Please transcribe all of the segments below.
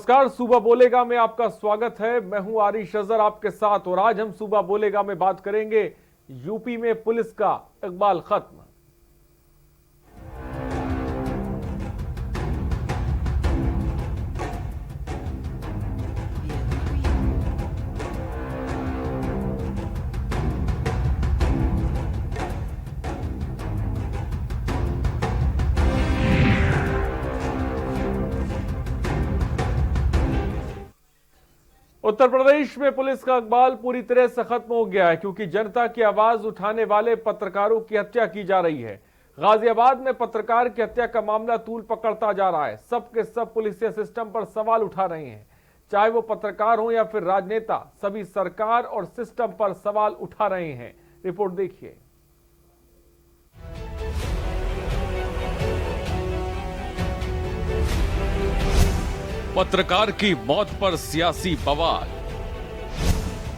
नमस्कार, सूबा बोलेगा में आपका स्वागत है। मैं हूं आरिश अजहर आपके साथ और आज हम सूबा बोलेगा में बात करेंगे यूपी में पुलिस का इकबाल खत्म। उत्तर प्रदेश में पुलिस का इकबाल पूरी तरह से खत्म हो गया है क्योंकि जनता की आवाज उठाने वाले पत्रकारों की हत्या की जा रही है। गाजियाबाद में पत्रकार की हत्या का मामला तूल पकड़ता जा रहा है। सबके सब पुलिस सिस्टम पर सवाल उठा रहे हैं, चाहे वो पत्रकार हो या फिर राजनेता, सभी सरकार और सिस्टम पर सवाल उठा रहे हैं। रिपोर्ट देखिए। पत्रकार की मौत पर सियासी बवाल।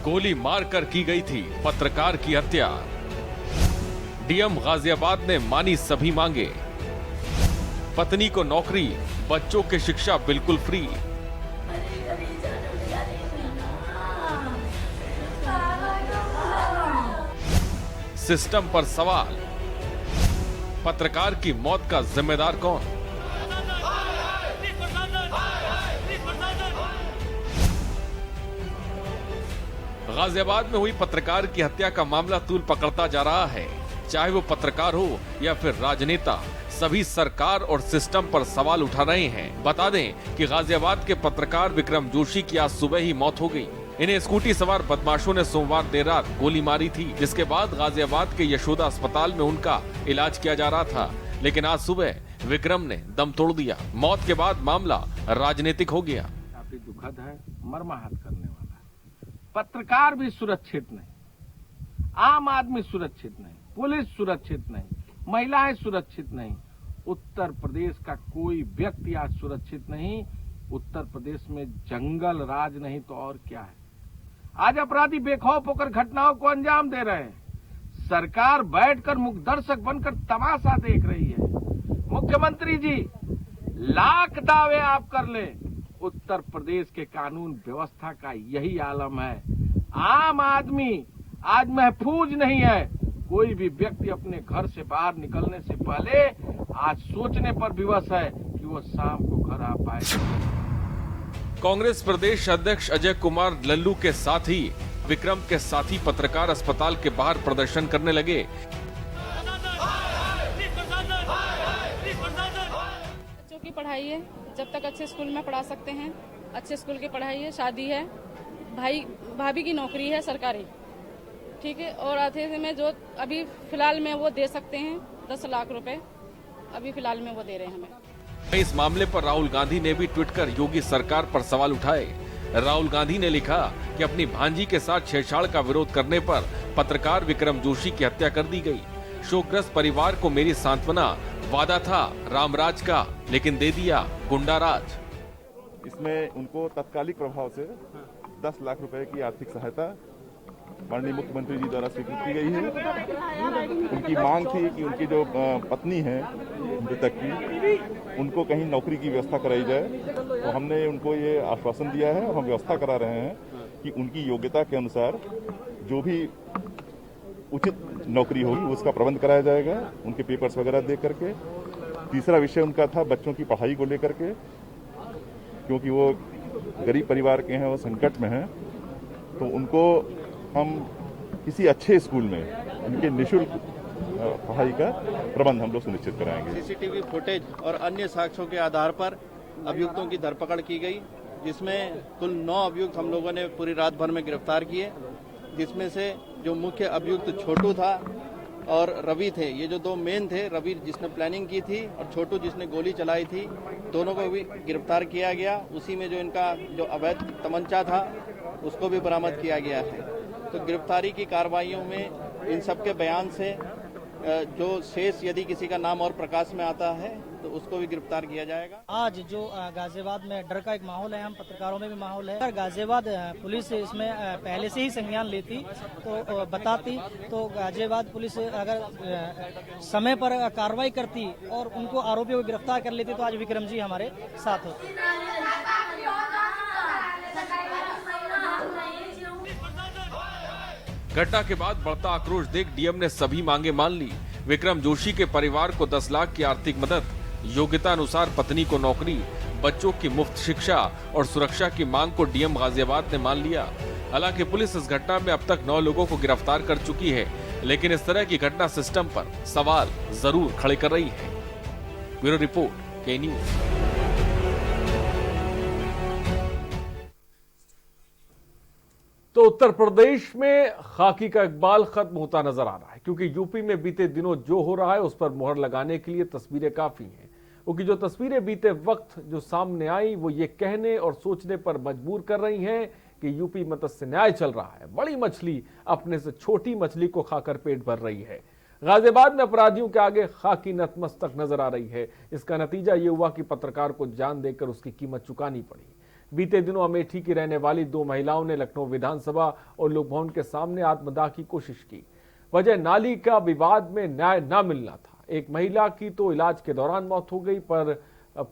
गोली मारकर की गई थी पत्रकार की हत्या। डीएम गाजियाबाद ने मानी सभी मांगे। पत्नी को नौकरी, बच्चों की शिक्षा बिल्कुल फ्री। सिस्टम पर सवाल, पत्रकार की मौत का जिम्मेदार कौन? गाजियाबाद में हुई पत्रकार की हत्या का मामला तूल पकड़ता जा रहा है। चाहे वो पत्रकार हो या फिर राजनेता, सभी सरकार और सिस्टम पर सवाल उठा रहे हैं। बता दें कि गाजियाबाद के पत्रकार विक्रम जोशी की आज सुबह ही मौत हो गई। इन्हें स्कूटी सवार बदमाशों ने सोमवार देर रात गोली मारी थी, जिसके बाद गाजियाबाद के यशोदा अस्पताल में उनका इलाज किया जा रहा था। लेकिन आज सुबह विक्रम ने दम तोड़ दिया। मौत के बाद मामला राजनीतिक हो गया। काफी दुखद है, मर्माहत करने वाला है। पत्रकार भी सुरक्षित नहीं, आम आदमी सुरक्षित नहीं, पुलिस सुरक्षित नहीं, महिलाएं सुरक्षित नहीं, उत्तर प्रदेश का कोई व्यक्ति आज सुरक्षित नहीं। उत्तर प्रदेश में जंगल राज नहीं तो और क्या है। आज अपराधी बेखौफ होकर घटनाओं को अंजाम दे रहे हैं। सरकार बैठकर मुखदर्शक बनकर तमाशा देख रही है। मुख्यमंत्री जी, लाख दावे आप कर ले, उत्तर प्रदेश के कानून व्यवस्था का यही आलम है। आम आदमी आज महफूज नहीं है। कोई भी व्यक्ति अपने घर से बाहर निकलने से पहले आज सोचने पर विवश है कि वो शाम को घर आ पाए। कांग्रेस प्रदेश अध्यक्ष अजय कुमार लल्लू के साथ ही विक्रम के साथी पत्रकार अस्पताल के बाहर प्रदर्शन करने लगे। बच्चों की पढ़ाई है, जब तक अच्छे स्कूल में पढ़ा सकते हैं, अच्छे स्कूल की पढ़ाई है, शादी है, भाई भाभी की नौकरी है सरकारी, ठीक है। और आधे में जो अभी फिलहाल में वो दे सकते हैं 10 लाख रुपए, अभी फिलहाल में वो दे रहे हैं हमें। इस मामले पर राहुल गांधी ने भी ट्वीट कर योगी सरकार पर सवाल उठाए। राहुल गांधी ने लिखा कि अपनी भांजी के साथ छेड़छाड़ का विरोध करने पर पत्रकार विक्रम जोशी की हत्या कर दी गई। शोकग्रस्त परिवार को मेरी सांत्वना, वादा था रामराज का, लेकिन दे दिया गुंडाराज। इसमें उनको तत्कालिक प्रभाव से 10 लाख रुपए की आर्थिक सहायता माननीय मुख्यमंत्री जी द्वारा स्वीकृत की गई है। उनकी मांग थी कि उनकी जो पत्नी है मृतक की, उनको कहीं नौकरी की व्यवस्था कराई जाए। तो हमने उनको ये आश्वासन दिया है और हम व्यवस्था करा रहे हैं कि उनकी योग्यता के अनुसार जो भी उचित नौकरी होगी उसका प्रबंध कराया जाएगा, उनके पेपर्स वगैरह देख करके। तीसरा विषय उनका था बच्चों की पढ़ाई को लेकर के, क्योंकि वो गरीब परिवार के हैं, वो संकट में हैं, तो उनको हम किसी अच्छे स्कूल में उनके निःशुल्क पढ़ाई का प्रबंध हम लोग सुनिश्चित कराएंगे। सीसीटीवी फुटेज और अन्य साक्ष्यों के आधार पर अभियुक्तों की धरपकड़ की गई, जिसमें कुल 9 अभियुक्त हम लोगों ने पूरी रात भर में गिरफ्तार किए, जिसमें से जो मुख्य अभियुक्त छोटू था और रवि थे। ये जो 2 मेन थे, रवि जिसने प्लानिंग की थी और छोटू जिसने गोली चलाई थी, दोनों को भी गिरफ्तार किया गया। उसी में जो इनका जो अवैध तमंचा था उसको भी बरामद किया गया है। तो गिरफ्तारी की कार्रवाइयों में इन सब के बयान से जो शेष यदि किसी का नाम और प्रकाश में आता है तो उसको भी गिरफ्तार किया जाएगा। आज जो गाजियाबाद में डर का एक माहौल है, हम पत्रकारों में भी माहौल है। अगर गाजियाबाद पुलिस इसमें पहले से ही संज्ञान लेती तो बताती, तो गाजियाबाद पुलिस अगर समय पर कार्रवाई करती और उनको आरोपियों को गिरफ्तार कर लेती तो आज विक्रम जी हमारे साथ होते। घटना के बाद बढ़ता आक्रोश देख डीएम ने सभी मांगे मान ली। विक्रम जोशी के परिवार को 10 लाख की आर्थिक मदद, योग्यता अनुसार पत्नी को नौकरी, बच्चों की मुफ्त शिक्षा और सुरक्षा की मांग को डीएम गाजियाबाद ने मान लिया। हालांकि पुलिस इस घटना में अब तक 9 लोगों को गिरफ्तार कर चुकी है, लेकिन इस तरह की घटना सिस्टम पर सवाल जरूर खड़े कर रही है। ब्यूरो रिपोर्ट, के न्यूज। तो उत्तर प्रदेश में खाकी का इकबाल खत्म होता नजर आ रहा है, क्योंकि यूपी में बीते दिनों जो हो रहा है उस पर मुहर लगाने के लिए तस्वीरें काफी हैं। क्योंकि जो तस्वीरें बीते वक्त जो सामने आई वो ये कहने और सोचने पर मजबूर कर रही हैं कि यूपी मत्स्य न्याय चल रहा है। बड़ी मछली अपने से छोटी मछली को खाकर पेट भर रही है। गाजियाबाद में अपराधियों के आगे खाकी नतमस्तक नजर आ रही है। इसका नतीजा ये हुआ कि पत्रकार को जान देकर उसकी कीमत चुकानी पड़ी। बीते दिनों अमेठी की रहने वाली 2 महिलाओं ने लखनऊ विधानसभा और लोक भवन के सामने आत्मदाह की कोशिश की। वजह नाली का विवाद में न्याय न मिलना था। एक महिला की तो इलाज के दौरान मौत हो गई, पर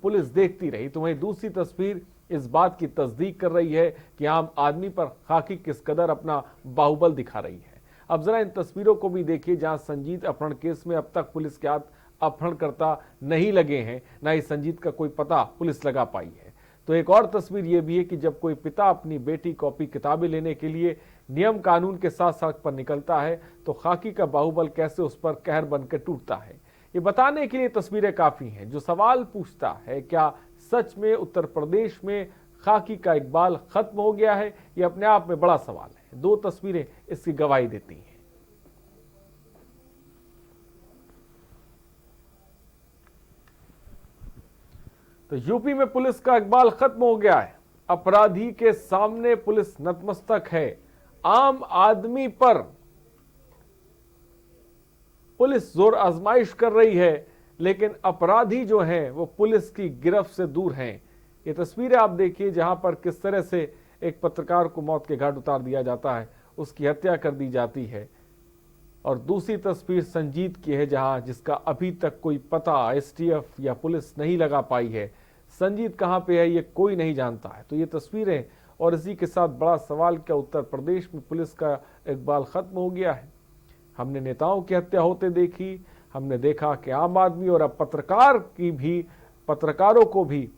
पुलिस देखती रही। तो वहीं दूसरी तस्वीर इस बात की तस्दीक कर रही है कि आम आदमी पर खाकी किस कदर अपना बाहुबल दिखा रही है। अब जरा इन तस्वीरों को भी देखिए, जहां संजीत अपहरण केस में अब तक पुलिस के हाथ अपहरणकर्ता नहीं लगे हैं, न ही संजीत का कोई पता पुलिस लगा पाई है। तो एक और तस्वीर यह भी है कि जब कोई पिता अपनी बेटी कॉपी किताबें लेने के लिए नियम कानून के साथ सड़क पर निकलता है तो खाकी का बाहुबल कैसे उस पर कहर बनकर टूटता है। ये बताने के लिए तस्वीरें काफी हैं। जो सवाल पूछता है, क्या सच में उत्तर प्रदेश में खाकी का इकबाल खत्म हो गया है, ये अपने आप में बड़ा सवाल है। 2 तस्वीरें इसकी गवाही देती हैं। तो यूपी में पुलिस का इकबाल खत्म हो गया है। अपराधी के सामने पुलिस नतमस्तक है। आम आदमी पर पुलिस जोर आजमाइश कर रही है, लेकिन अपराधी जो हैं वो पुलिस की गिरफ्त से दूर हैं। ये तस्वीरें आप देखिए, जहां पर किस तरह से एक पत्रकार को मौत के घाट उतार दिया जाता है, उसकी हत्या कर दी जाती है। और दूसरी तस्वीर संजीत की है, जहां जिसका अभी तक कोई पता एसटीएफ या पुलिस नहीं लगा पाई है। संजीत कहां पे है ये कोई नहीं जानता है। तो ये तस्वीरें, और इसी के साथ बड़ा सवाल, क्या उत्तर प्रदेश में पुलिस का इकबाल खत्म हो गया है? हमने नेताओं की हत्या होते देखी, हमने देखा कि आम आदमी और अब पत्रकारों को भी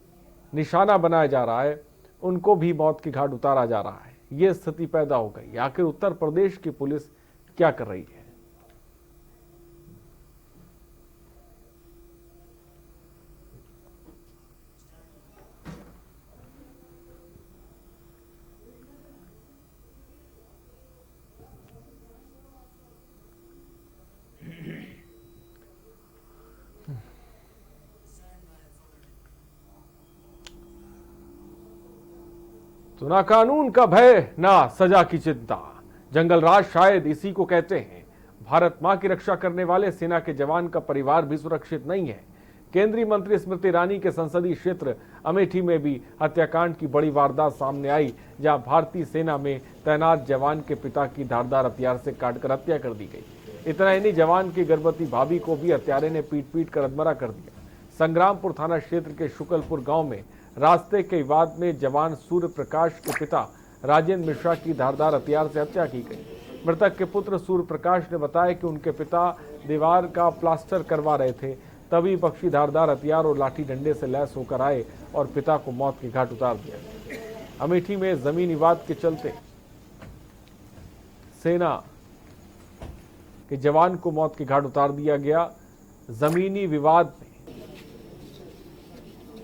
निशाना बनाया जा रहा है, उनको भी मौत के घाट उतारा जा रहा है। ये स्थिति पैदा हो गई। आखिर उत्तर प्रदेश की पुलिस क्या कर रही है? तो ना कानून का भय, ना सजा की चिंता। जंगल राज शायद इसी को कहते हैं। भारत मां की रक्षा करने वाले सेना के जवान का परिवार भी सुरक्षित नहीं है। केंद्रीय मंत्री स्मृति ईरानी के संसदीय क्षेत्र अमेठी में भी हत्याकांड की बड़ी वारदात सामने आई, जहां भारतीय सेना में तैनात जवान के पिता की धारदार हथियार से काटकर हत्या कर दी गई। इतना ही नहीं, जवान की गर्भवती भाभी को भी हत्यारे ने पीट कर अधमरा कर दिया। संग्रामपुर थाना क्षेत्र के शुक्लपुर गांव में रास्ते के विवाद में जवान सूर्य प्रकाश के पिता राजेंद्र मिश्रा की धारदार हथियार से हत्या की गई। मृतक के पुत्र सूर्य प्रकाश ने बताया कि उनके पिता दीवार का प्लास्टर करवा रहे थे, तभी पक्षी धारदार हथियार और लाठी डंडे से लैस होकर आए और पिता को मौत के घाट उतार दिया। अमेठी में जमीन विवाद के चलते सेना के जवान को मौत के घाट उतार दिया गया। जमीनी विवाद में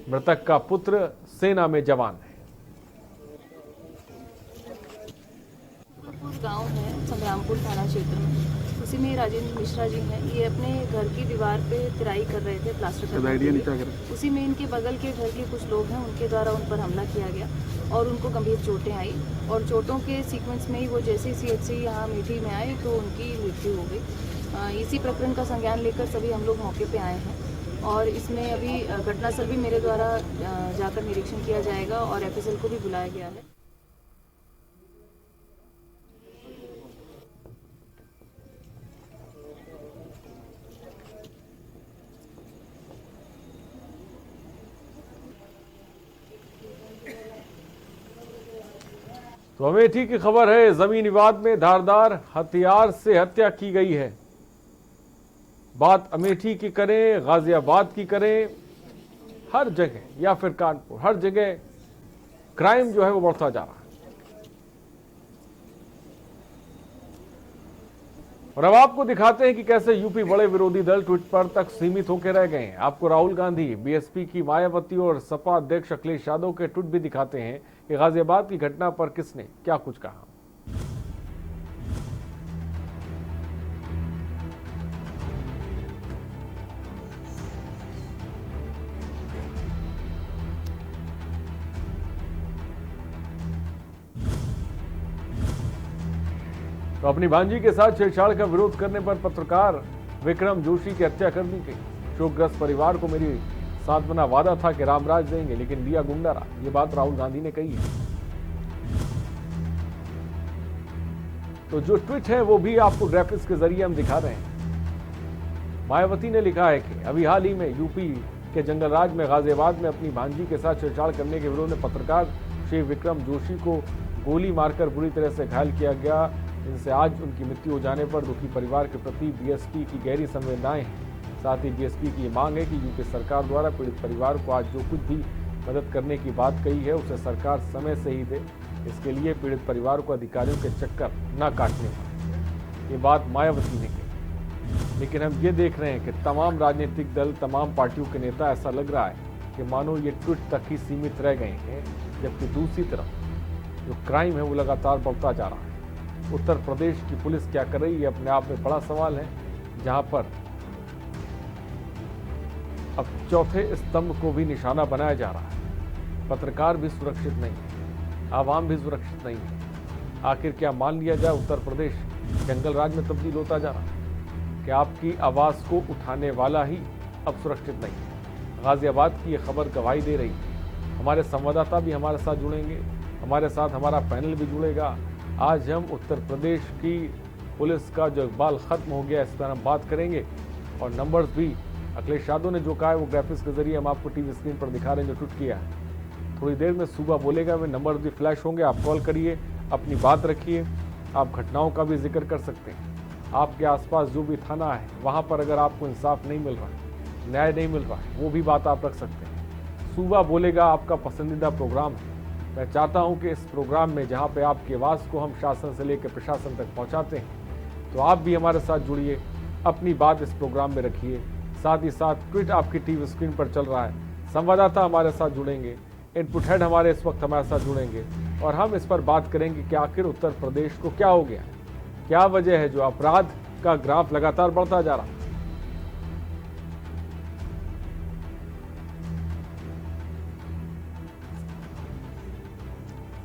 मृतक का पुत्र सेना में जवान है। गांव है संग्रामपुर थाना क्षेत्र में, उसी में राजेंद्र मिश्रा जी हैं। ये अपने घर की दीवार पे तिराई कर रहे थे, प्लास्टर कर रहे थे। उसी में इनके बगल के घर के कुछ लोग हैं, उनके द्वारा उन पर हमला किया गया और उनको गंभीर चोटें आई। और चोटों के सीक्वेंस में ही वो जैसे सीएचसी यहाँ अमेठी में आए तो उनकी मृत्यु हो गई। इसी प्रकरण का संज्ञान लेकर सभी हम लोग मौके पे आए हैं और इसमें अभी घटनास्थल भी मेरे द्वारा जाकर निरीक्षण किया जाएगा और एफएसएल को भी बुलाया गया है। तो अमेठी की खबर है, जमीन विवाद में धारदार हथियार से हत्या की गई है। बात अमेठी की करें, गाजियाबाद की करें, हर जगह या फिर कानपुर, हर जगह क्राइम जो है वो बढ़ता जा रहा है। और अब आपको दिखाते हैं कि कैसे यूपी बड़े विरोधी दल ट्वीट पर तक सीमित होकर रह गए हैं। आपको राहुल गांधी, बीएसपी की मायावती और सपा अध्यक्ष अखिलेश यादव के ट्वीट भी दिखाते हैं कि गाजियाबाद की घटना पर किसने क्या कुछ कहा। तो अपनी भांजी के साथ छेड़छाड़ का विरोध करने पर पत्रकार विक्रम जोशी की हत्या कर दी गई। शोकग्रस्त परिवार को मेरी सांत्वना वादा था कि रामराज देंगे, लेकिन दिया गुंडा राज। ये बात राहुल गांधी ने कही है। तो जो ट्वीट है वो भी आपको ग्राफिक्स के जरिए हम दिखा रहे हैं। मायावती ने लिखा है कि अभी हाल ही में यूपी के जंगलराज में गाजियाबाद में अपनी भांजी के साथ छेड़छाड़ करने के विरोध में पत्रकार श्री विक्रम जोशी को गोली मारकर बुरी तरह से घायल किया गया। इनसे आज उनकी मृत्यु हो जाने पर दुखी परिवार के प्रति बीएसपी की गहरी संवेदनाएं हैं। साथ ही बीएसपी की ये मांग है कि यूपी सरकार द्वारा पीड़ित परिवार को आज जो कुछ भी मदद करने की बात कही है उसे सरकार समय से ही दे। इसके लिए पीड़ित परिवार को अधिकारियों के चक्कर न काटने पड़े। ये बात मायावती ने कही। लेकिन हम ये देख रहे हैं कि तमाम राजनीतिक दल, तमाम पार्टियों के नेता, ऐसा लग रहा है कि मानो ये ट्वीट तक ही सीमित रह गए हैं, जबकि दूसरी तरफ जो क्राइम है वो लगातार बढ़ता जा रहा है। उत्तर प्रदेश की पुलिस क्या कर रही है अपने आप में बड़ा सवाल है, जहां पर अब चौथे स्तंभ को भी निशाना बनाया जा रहा है। पत्रकार भी सुरक्षित नहीं है, आवाम भी सुरक्षित नहीं है। आखिर क्या मान लिया जाए, उत्तर प्रदेश जंगल राज में तब्दील होता जा रहा है कि आपकी आवाज को उठाने वाला ही अब सुरक्षित नहीं है। गाजियाबाद की यह खबर गवाही दे रही है। हमारे संवाददाता भी हमारे साथ जुड़ेंगे, हमारे साथ हमारा पैनल भी जुड़ेगा। आज हम उत्तर प्रदेश की पुलिस का जो इकबाल खत्म हो गया इस पर हम बात करेंगे, और नंबर्स भी अखिलेश यादव ने जो कहा है वो ग्राफिक्स के जरिए हम आपको टीवी स्क्रीन पर दिखा रहे हैं, जो ट्वीट किया है। थोड़ी देर में सुबह बोलेगा में नंबर भी फ्लैश होंगे। आप कॉल करिए, अपनी बात रखिए। आप घटनाओं का भी जिक्र कर सकते हैं। आपके आसपास जो भी थाना है वहाँ पर अगर आपको इंसाफ नहीं मिल रहा है, न्याय नहीं मिल रहा है, वो भी बात आप रख सकते हैं। सुबह बोलेगा आपका पसंदीदा प्रोग्राम है। मैं चाहता हूं कि इस प्रोग्राम में जहां पे आपकी आवाज़ को हम शासन से लेकर प्रशासन तक पहुंचाते हैं, तो आप भी हमारे साथ जुड़िए, अपनी बात इस प्रोग्राम में रखिए। साथ ही साथ ट्वीट आपकी टीवी स्क्रीन पर चल रहा है, संवाददाता हमारे साथ जुड़ेंगे, इनपुट हेड हमारे इस वक्त हमारे साथ जुड़ेंगे, और हम इस पर बात करेंगे कि आखिर उत्तर प्रदेश को क्या हो गया, क्या वजह है जो अपराध का ग्राफ लगातार बढ़ता जा रहा है।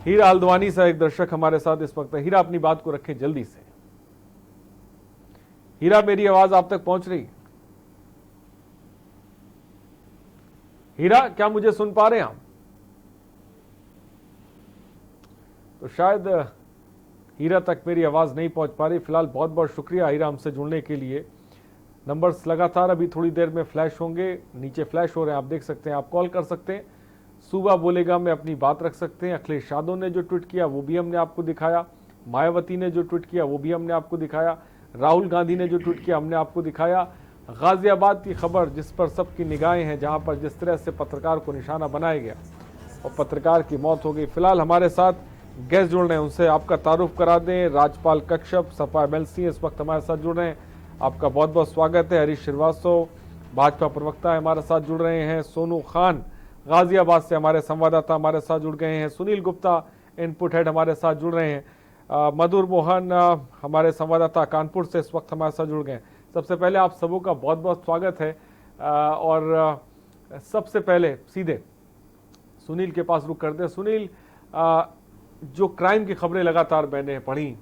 हीरा हल्द्वानी से एक दर्शक हमारे साथ इस वक्त है। हीरा, अपनी बात को रखें जल्दी से। हीरा, मेरी आवाज आप तक पहुंच रही है? हीरा, क्या मुझे सुन पा रहे हैं आप? तो शायद हीरा तक मेरी आवाज नहीं पहुंच पा रही। फिलहाल बहुत बहुत शुक्रिया हीरा हमसे जुड़ने के लिए। नंबर्स लगातार अभी थोड़ी देर में फ्लैश होंगे, नीचे फ्लैश हो रहे हैं, आप देख सकते हैं। आप कॉल कर सकते हैं, सुबह बोलेगा में अपनी बात रख सकते हैं। अखिलेश यादव ने जो ट्वीट किया वो भी हमने आपको दिखाया, मायावती ने जो ट्वीट किया वो भी हमने आपको दिखाया, राहुल गांधी ने जो ट्वीट किया हमने आपको दिखाया। गाजियाबाद की खबर जिस पर सबकी निगाहें हैं, जहां पर जिस तरह से पत्रकार को निशाना बनाया गया और पत्रकार की मौत हो गई। फिलहाल हमारे साथ गेस्ट जुड़ रहे हैं, उनसे आपका तारुफ करा दें। राजपाल कश्यप, सपा MLC इस वक्त हमारे साथ जुड़ रहे हैं, आपका बहुत बहुत स्वागत है। हरीश श्रीवास्तव, भाजपा प्रवक्ता हमारे साथ जुड़ रहे हैं। सोनू खान गाजियाबाद से हमारे संवाददाता हमारे साथ जुड़ गए हैं। सुनील गुप्ता, इनपुट हेड हमारे साथ जुड़ रहे हैं। मधुर मोहन हमारे संवाददाता कानपुर से इस वक्त हमारे साथ जुड़ गए। सबसे पहले आप सबों का बहुत बहुत स्वागत है। और सबसे पहले सीधे सुनील के पास रुक करते हैं। सुनील, जो क्राइम की खबरें लगातार मैंने पढ़ी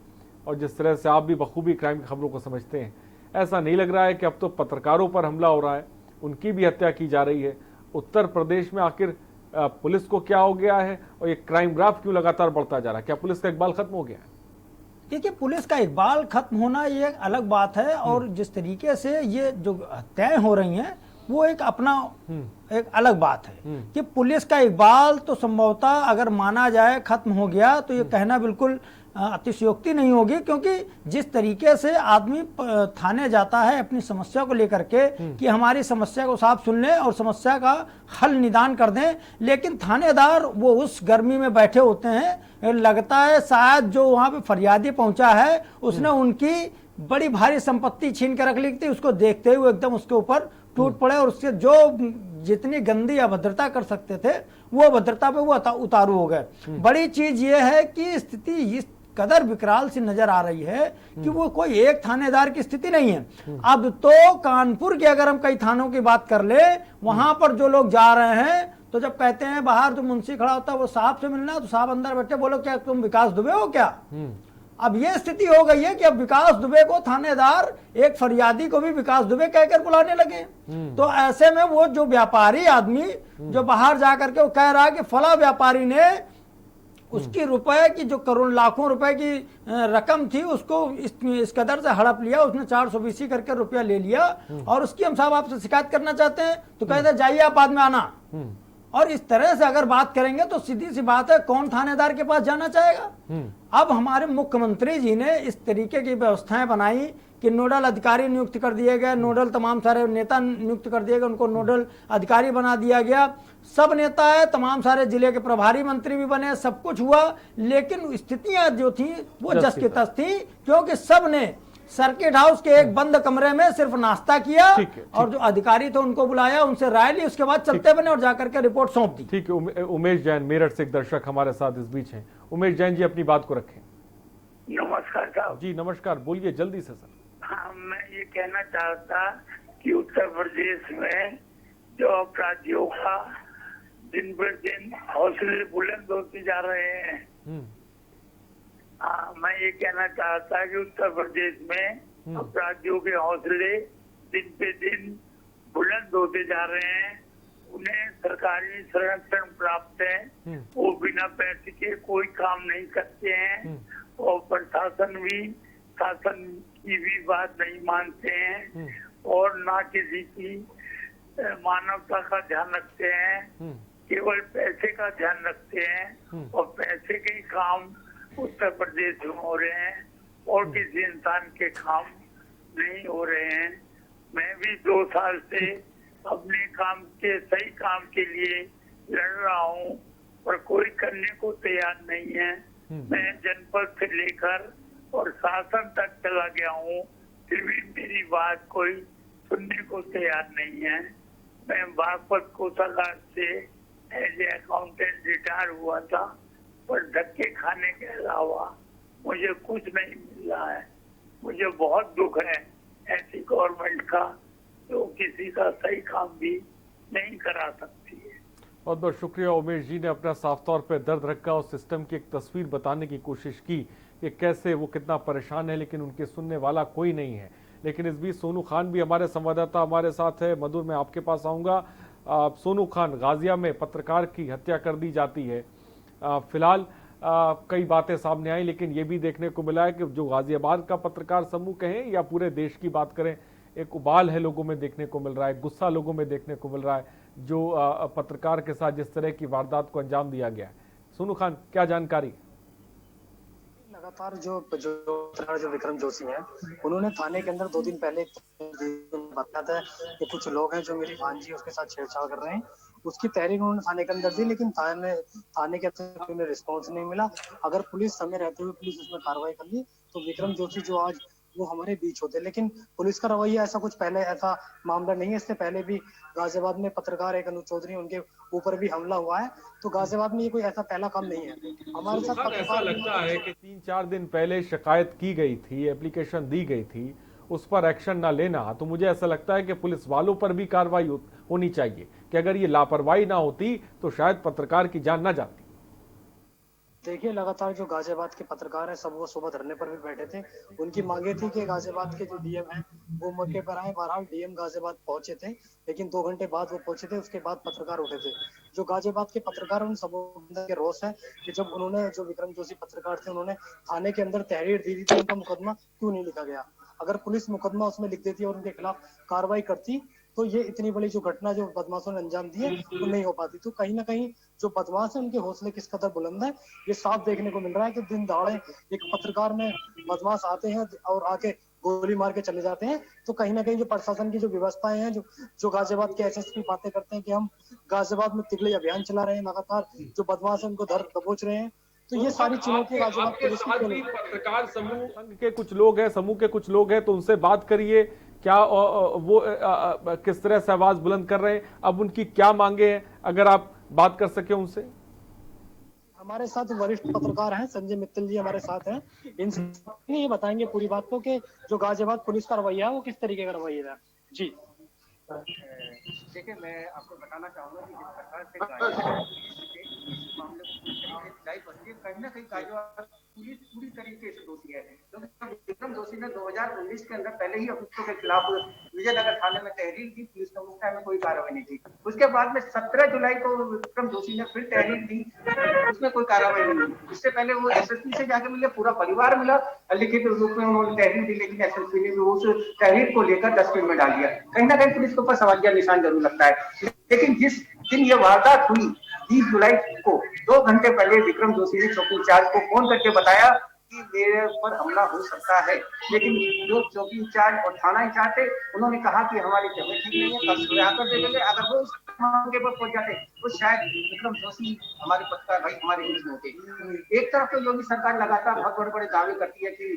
और जिस तरह से आप भी बखूबी क्राइम की खबरों को समझते हैं, ऐसा नहीं लग रहा है कि अब तो पत्रकारों पर हमला हो रहा है, उनकी भी हत्या की जा रही है? उत्तर प्रदेश में आखिर पुलिस को क्या हो गया है और ये क्राइम ग्राफ क्यों लगातार बढ़ता जा रहा है? क्या पुलिस का इकबाल खत्म हो गया है? देखिए, पुलिस का इकबाल खत्म होना ये एक अलग बात है, और जिस तरीके से ये जो हत्याएं हो रही हैं वो एक अपना एक अलग बात है कि पुलिस का इकबाल तो संभवतः अगर माना जाए खत्म हो गया तो ये कहना बिल्कुल अतिशयोक्ति नहीं होगी, क्योंकि जिस तरीके से आदमी थाने जाता है अपनी समस्या को लेकर के कि हमारी समस्या को साफ सुन लें और समस्या का हल निदान कर दें, लेकिन थानेदार वो उस गर्मी में बैठे होते हैं, लगता है शायद जो वहां पे फरियादी पहुंचा है उसने उनकी बड़ी भारी संपत्ति छीन के रख ली थी, उसको देखते हुए एकदम उसके ऊपर टूट पड़े और उससे जो जितनी गंदी अभद्रता कर सकते थे वो अभद्रता पे वो उतारू हो गए। बड़ी चीज ये है कि स्थिति इस कदर विकराल सी नजर आ रही है कि वो कोई एक थानेदार की स्थिति नहीं है। अब तो कानपुर की अगर हम कई थानों की बात कर ले, वहां पर जो लोग जा रहे हैं तो जब कहते हैं बाहर जो मुंशी खड़ा होता है वो साहब से मिलना, तो साहब अंदर बैठे, बोलो क्या तुम विकास दुबे हो क्या? अब ये स्थिति हो गई है कि अब विकास दुबे को थानेदार एक फरियादी को भी विकास दुबे कहकर बुलाने लगे। तो ऐसे में वो जो व्यापारी आदमी जो बाहर जाकर के वो कह रहा है कि फला व्यापारी ने उसकी रुपए की जो करोड़ लाखों रुपए की रकम थी उसको इस कदर से हड़प लिया, उसने 420 करके रुपया ले लिया और उसकी हम साहब आपसे शिकायत करना चाहते हैं, तो कहते जाइए आप बाद में आना। और इस तरह से अगर बात करेंगे तो सीधी सी बात है, कौन थानेदार के पास जाना चाहेगा? अब हमारे मुख्यमंत्री जी ने इस तरीके की व्यवस्थाएं बनाई कि नोडल अधिकारी नियुक्त कर दिए गए, नोडल तमाम सारे नेता नियुक्त कर दिए गए, उनको नोडल अधिकारी बना दिया गया, सब नेता है, तमाम सारे जिले के प्रभारी मंत्री भी बने, सब कुछ हुआ, लेकिन स्थितियां जो थी वो जस की तस थी, क्योंकि सब ने सर्किट हाउस के एक बंद कमरे में सिर्फ नाश्ता किया और जो अधिकारी थे उनको बुलाया, उनसे राय ली, उसके बाद चलते बने और जाकर के रिपोर्ट सौंप दी। ठीक है, उमेश जैन मेरठ से एक दर्शक हमारे साथ इस बीच हैं। उमेश जैन जी अपनी बात को रखें। नमस्कार साहब जी। नमस्कार, बोलिए जल्दी से सर। हाँ, मैं ये कहना चाहता कि उत्तर प्रदेश में जो अपराधियों का दिन पर दिन हौसले बुलंद होते जा रहे हैं, हाँ, मैं ये कहना चाहता कि उत्तर प्रदेश में अपराधियों के हौसले दिन पे दिन बुलंद होते जा रहे हैं, उन्हें सरकारी संरक्षण प्राप्त है, वो बिना पैसे के कोई काम नहीं करते हैं और प्रशासन की भी बात नहीं मानते हैं और ना किसी की मानवता का ध्यान रखते हैं, केवल पैसे का ध्यान रखते हैं और पैसे के ही काम उत्तर प्रदेश में हो रहे हैं और किसी इंसान के काम नहीं हो रहे हैं। मैं भी 2 साल से अपने काम के सही काम के लिए लड़ रहा हूँ पर कोई करने को तैयार नहीं है। मैं जनपद से लेकर और शासन तक चला गया हूँ, फिर भी मेरी बात कोई सुनने को तैयार नहीं है। मैं बागपत कोषागार से एज ए अकाउंटेंट रिटायर हुआ था, पर धक्के खाने के अलावा मुझे कुछ नहीं मिल रहा है। मुझे बहुत दुख है ऐसी गवर्नमेंट का जो किसी का सही काम भी नहीं करा सकती है। बहुत बहुत शुक्रिया। उमेश जी ने अपना साफ तौर पर दर्द रखा और सिस्टम की एक तस्वीर बताने की कोशिश की कि कैसे वो कितना परेशान है, लेकिन उनके सुनने वाला कोई नहीं है। लेकिन इस बीच सोनू खान भी हमारे संवाददाता हमारे साथ है। मधुर, मैं आपके पास आऊँगा। सोनू खान, गाजिया में पत्रकार की हत्या कर दी जाती है। फिलहाल कई बातें सामने आई, लेकिन ये भी देखने को मिला है कि जो गाजियाबाद का पत्रकार समूह कहें या पूरे देश की बात करें, एक उबाल है लोगों में देखने को मिल रहा है, गुस्सा लोगों में देखने को मिल रहा है जो पत्रकार के साथ जिस तरह की वारदात को अंजाम दिया गया है। सोनू खान, क्या जानकारी? लगातार जो विक्रम जोशी हैं, उन्होंने थाने के अंदर 2 दिन पहले बताया था कि कुछ लोग हैं जो मेरी भांजी उसके साथ छेड़छाड़ कर रहे हैं, उसकी तहरीर उन्होंने थाने के अंदर दी, लेकिन थाने के अंदर उन्हें रिस्पॉन्स नहीं मिला। अगर पुलिस समय रहते हुए पुलिस उसमें कार्रवाई कर ली तो विक्रम जोशी जो आज वो हमारे बीच होते, लेकिन पुलिस का रवैया ऐसा कुछ पहले ऐसा मामला नहीं है। इससे पहले भी गाजियाबाद में पत्रकार एक अनुज चौधरी, उनके ऊपर भी हमला हुआ है, तो गाजियाबाद में ये कोई ऐसा पहला काम नहीं है। हमारे साथ ऐसा लगता है कि 3-4 दिन पहले शिकायत की गई थी, एप्लीकेशन दी गई थी, उस पर एक्शन ना लेना, तो मुझे ऐसा लगता है कि पुलिस वालों पर भी कार्रवाई होनी चाहिए कि अगर ये लापरवाही ना होती तो शायद पत्रकार की जान ना जाती। देखिए, लगातार जो गाजियाबाद के पत्रकार हैं सब वो सुबह धरने पर भी बैठे थे। उनकी मांगे थी कि गाजियाबाद के जो डीएम हैं वो मौके पर आए। बहरहाल डीएम गाजियाबाद पहुंचे थे, लेकिन 2 घंटे बाद वो पहुंचे थे, उसके बाद पत्रकार उठे थे। जो गाजियाबाद के पत्रकार उन सबों के रोष है कि जब उन्होंने, जो विक्रम जोशी पत्रकार थे, उन्होंने थाने के अंदर तहरीर दी थी, उनका मुकदमा क्यों नहीं लिखा गया? अगर पुलिस मुकदमा उसमें लिख देती और उनके खिलाफ कार्रवाई करती तो ये इतनी बड़ी जो घटना जो बदमाशों ने अंजाम दी है वो नहीं हो पाती। तो कहीं ना कहीं जो बदमाश है उनके हौसले किस कदर बुलंद है ये साफ देखने को मिल रहा है कि दिन दहाड़े एक पत्रकार में बदमाश आते हैं और आके गोली मार के चले जाते हैं। तो कहीं ना कहीं जो प्रशासन की जो व्यवस्थाएं हैं, जो गाजियाबाद के एसएसपी बातें करते हैं कि हम गाजियाबाद में तिगड़ी अभियान चला रहे हैं, लगातार जो बदमाश है उनको धर दबोच रहे हैं। तो ये सारी चुनौतियां गाजियाबाद पुलिस की। पत्रकार समूह संघ के कुछ लोग हैं, समूह के कुछ लोग हैं, तो उनसे बात करिए। क्या वो किस तरह से आवाज बुलंद कर रहे हैं, अब उनकी क्या मांगे हैं, अगर आप बात कर सके उनसे। हमारे साथ वरिष्ठ पत्रकार हैं, संजय मित्तल जी हमारे साथ हैं। इनसे ये बताएंगे पूरी बात को कि जो गाजियाबाद पुलिस का रवैया है वो किस तरीके का रवैया है। जी देखिए, मैं आपको बताना चाहूंगा कि जिस प्रकार से गाजियाबाद कहीं ना कहीं गाजियाबाद पुलिस पूरी तरीके से दोषी है, क्योंकि विक्रम जोशी ने 2019 के अंदर पहले ही अभियुक्तों के खिलाफ विजयनगर थाने में तहरीर की, पुलिस ने उस टाइम में कोई कार्रवाई नहीं की। उसके बाद में 17 जुलाई को विक्रम जोशी ने फिर तहरीर दी, उसमें कोई कार्रवाई नहीं हुई। इससे पहले वो एसएसपी से जाके मिले, पूरा परिवार मिला, लिखित रूप में उन्होंने तहरीर दी, लेकिन एसएसपी ने उस तहरीर को लेकर डस्टबिन में डाल दिया। कहीं ना कहीं पुलिस के ऊपर सवालिया निशान जरूर लगता है। लेकिन जिस दिन ये वारदात हुई 30 जुलाई को, 2 घंटे पहले विक्रम जोशी ने चौकी इंचार्ज को फोन करके बताया कि मेरे पर हमला हो सकता है, लेकिन जो चौकी इंचार्ज और थाना इंचार्ज थे उन्होंने कहा कि हमारी तबीयत ठीक नहीं है, कल सुबह आकर दे देंगे। अगर वो उस मौके पर पहुंच जाते तो शायद विक्रम जोशी हमारे पत्रकार भाई हमारे बीच में होते। एक तरफ तो योगी सरकार लगातार बहुत बड़े बड़े दावे करती है कि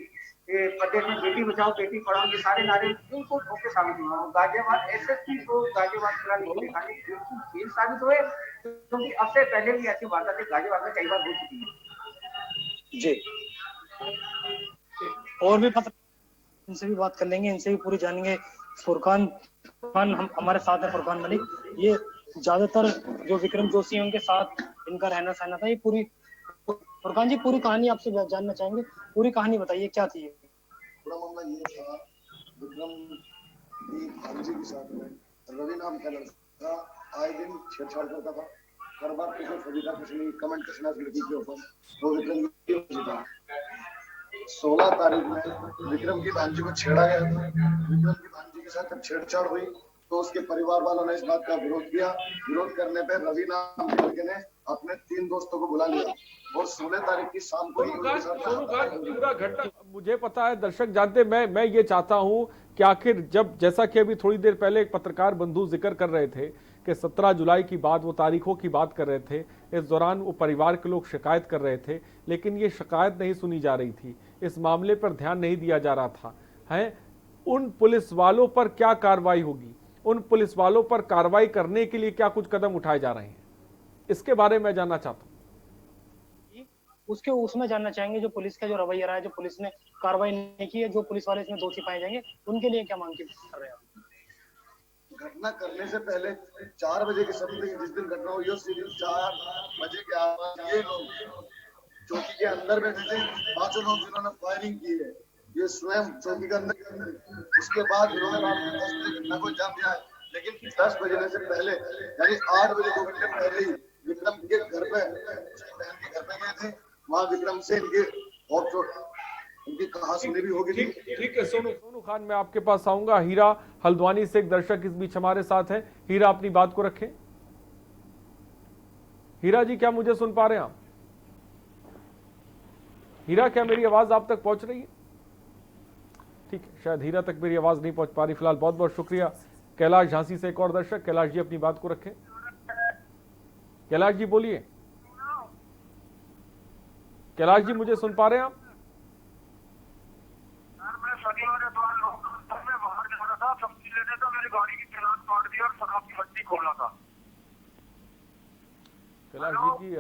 प्रदेश में बेटी बचाओ बेटी पढ़ाओ, ये सारे नारे बिल्कुल धोखे साबित हुए। गाजियाबाद एसएसपी को गाजियाबाद जिला नहीं दिखाने बिल्कुल फेल साबित हुए, क्योंकि अब से पहले भी ऐसी वारदातें गाजियाबाद में कई बार हो चुकी है। जी, और भी इनसे भी बात कर लेंगे, इनसे भी पूरी जानेंगे। फुरकान हम हमारे साथ है, फुरकान मलिक। ये ज्यादातर जो विक्रम जोशी है उनके साथ इनका रहना सहना था। ये पूरी फुरकान जी पूरी कहानी आपसे जानना चाहेंगे, पूरी कहानी बताइए क्या थी। पूरा मामला ये था, विक्रम की भांजी के साथ में रवि नाम का लड़का आए दिन छेड़छाड़ करता था। हर बार कुछ कविता कुछ नहीं कमेंट करना लड़की के ऊपर, वो विक्रम की था। 16 तारीख में विक्रम की भांजी को छेड़ा गया था। विक्रम की भांजी के साथ जब छेड़छाड़ हुई तो उसके परिवार वालों ने इस बात का विरोध किया। विरोध करने पर रवि नाम के लड़के ने अपने 3 दोस्तों को बुला लिया और 16 तारीख की शाम को पूरा घटना मुझे पता है, दर्शक जानते। मैं ये चाहता हूं कि आखिर जब, जैसा कि अभी थोड़ी देर पहले एक पत्रकार बंधु जिक्र कर रहे थे कि 17 जुलाई की बात, वो तारीखों की बात कर रहे थे, इस दौरान वो परिवार के लोग शिकायत कर रहे थे, लेकिन ये शिकायत नहीं सुनी जा रही थी, इस मामले पर ध्यान नहीं दिया जा रहा था। है उन पुलिस वालों पर क्या कार्रवाई होगी, उन पुलिस वालों पर कार्रवाई करने के लिए क्या कुछ कदम उठाए जा रहे हैं, इसके बारे में जानना चाहता हूं। उसके उसमें जानना चाहेंगे जो पुलिस का जो रवैया रहा है, जो पुलिस ने कार्रवाई नहीं की है, जो पुलिस वाले इसमें दोषी पाए जाएंगे उनके लिए क्या मांग कर रहे हैं। घटना करने से पहले 4 बजे के समय जिस दिन घटना हुई है 4 बजे के आसपास ये लोग चौकी के अंदर बैठे थे। 5 लोग जिन्होंने फायरिंग की है, ये स्वयं चौकी के अंदर। उसके बाद इन्होंने रात में 10 बजे घटना को अंजाम दिया है, लेकिन 10 बजने से पहले यानी 8 बजे 2 घंटे पहले ही विक्रम के घर पे, उसकी बहन के घर पे गए थे। वहाँ विक्रम से उनकी कहा सुनी भी होगी। ठीक है सोनू खान, मैं आपके पास आऊंगा। हीरा हल्द्वानी से एक दर्शक इस बीच हमारे साथ है। हीरा अपनी बात को रखें। हीरा जी, क्या मुझे सुन पा रहे हैं आप? हीरा, क्या मेरी आवाज आप तक पहुंच रही है? ठीक है, शायद हीरा तक मेरी आवाज नहीं पहुंच पा रही। फिलहाल बहुत बहुत शुक्रिया। कैलाश झांसी से एक और दर्शक। कैलाश जी, अपनी बात को रखें। कैलाश जी बोलिए। कैलाश जी, मुझे सुन पा रहे हैं आप? शनिवार में बाहर जा रहा था, सब्जी लेने, तो मेरी गाड़ी की चलान काट दी और शराब की भट्टी खोला था। कैलाश जी की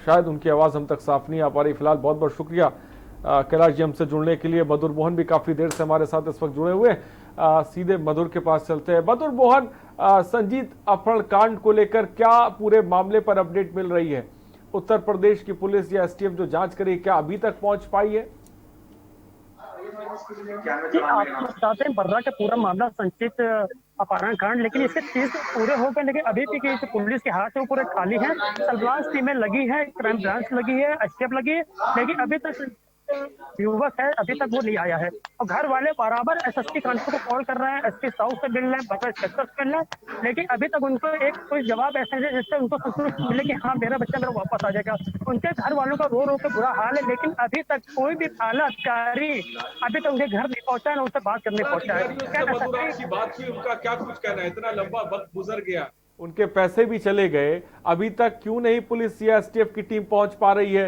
शायद उनकी आवाज हम तक साफ नहीं आ पा रही। फिलहाल बहुत बहुत शुक्रिया कैलाश जी हमसे जुड़ने के लिए। मधुर मोहन भी काफी देर से हमारे साथ इस वक्त जुड़े हुए हैं। सीधे मधुर के पास चलते हैं। मधुर मोहन, संजीत अपहरण कांड को लेकर क्या पूरे मामले पर अपडेट मिल रही है? उत्तर प्रदेश की पुलिस या एसटीएफ जो जांच करी, क्या अभी तक पहुंच पाई है? आपको बताते हैं बर्रा का पूरा मामला संचित अपहरण कांड, लेकिन इसके 30 पूरे हो गए, लेकिन अभी भी पुलिस के हाथ में पूरे खाली है। सर्विलांस टीमें लगी है, क्राइम ब्रांच लगी है, एसटीएफ लगी है, लेकिन अभी तक युवक है अभी तक वो नहीं आया है। और घर वाले बराबर एसएसपी कानपुर को कॉल कर रहे हैं, एसपी साउथ से मिल रहे हैं, बगल इंस्पेक्टर से मिल रहे हैं, लेकिन अभी तक उनको एक कोई जवाब ऐसा है जिससे उनको संतुष्ट मिले कि हाँ मेरा बच्चा मेरा वापस आ जाएगा। उनके घर वालों का रो रो के बुरा हाल है, लेकिन अभी तक कोई भी आला अधिकारी अभी तक उनके घर नहीं पहुंचा है, ना उनसे बात करने पहुंचा है। बात की, उनका क्या कुछ कहना है? इतना लंबा वक्त गुजर गया, उनके पैसे भी चले गए, अभी तक क्यों नहीं पुलिस या एसटीएफ की टीम पहुंच पा रही है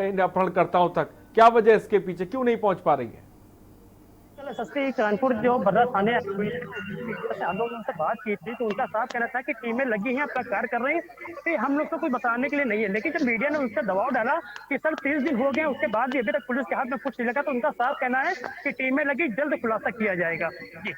इन अपहरणकर्ताओं तक? क्या वजह इसके पीछे, क्यों नहीं पहुंच पा रही है? एसएसपी कानपुर जो बर्रा थाने हम लोग उनसे बात की थी तो उनका साफ कहना था कि टीमें लगी हैं, अपना कार्य कर रही हैं, तो हम लोग को कुछ बताने के लिए नहीं है। लेकिन जब मीडिया ने उनसे दबाव डाला कि सर 30 दिन हो गए, उसके बाद भी अभी तक पुलिस के हाथ में कुछ नहीं लगा, तो उनका साफ कहना है कि टीमें लगी, जल्द खुलासा किया जाएगा। जी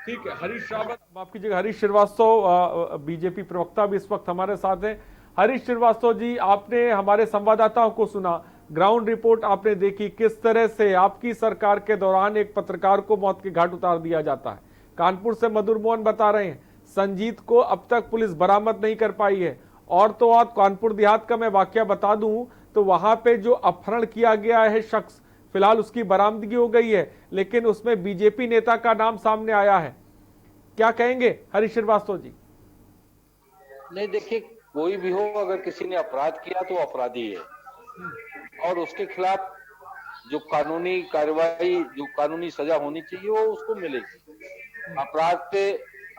ठीक है। हरीश रावत, माफ कीजिएगा, हरीश श्रीवास्तव बीजेपी प्रवक्ता भी इस वक्त हमारे साथ हैं। हरीश श्रीवास्तव जी, आपने हमारे संवाददाताओं को सुना, ग्राउंड रिपोर्ट आपने देखी, किस तरह से आपकी सरकार के दौरान एक पत्रकार को मौत के घाट उतार दिया जाता है। कानपुर से मधुर मोहन बता रहे हैं संजीत को अब तक पुलिस बरामद नहीं कर पाई है। और तो और कानपुर देहात का मैं वाकया बता दूं तो वहां पे जो अपहरण किया गया है शख्स, फिलहाल उसकी बरामदगी हो गई है, लेकिन उसमें बीजेपी नेता का नाम सामने आया है। क्या कहेंगे हरीश श्रीवास्तव जी? नहीं, देखिए, कोई भी हो, अगर किसी ने अपराध किया तो अपराधी है और उसके खिलाफ जो कानूनी कार्रवाई, जो कानूनी सजा होनी चाहिए वो उसको मिलेगी। अपराध पे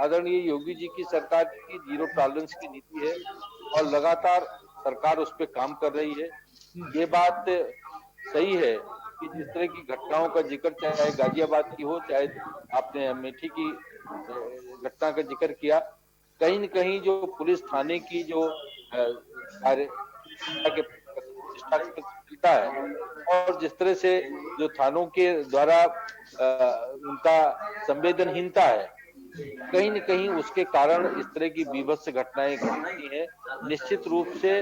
आदरणीय योगी जी की सरकार की जीरो टॉलरेंस की नीति है और लगातार सरकार उस पर काम कर रही है। ये बात सही है कि जिस तरह की घटनाओं का जिक्र, चाहे गाजियाबाद की हो, चाहे आपने अमेठी की घटना का जिक्र किया, कहीं न कहीं जो पुलिस थाने की जो मिलता है और जिस तरह से जो थानों के द्वारा उनका संवेदनहीनता है, कहीं न कहीं उसके कारण इस तरह की बीभत्स घटनाएं घटती हैं। निश्चित रूप से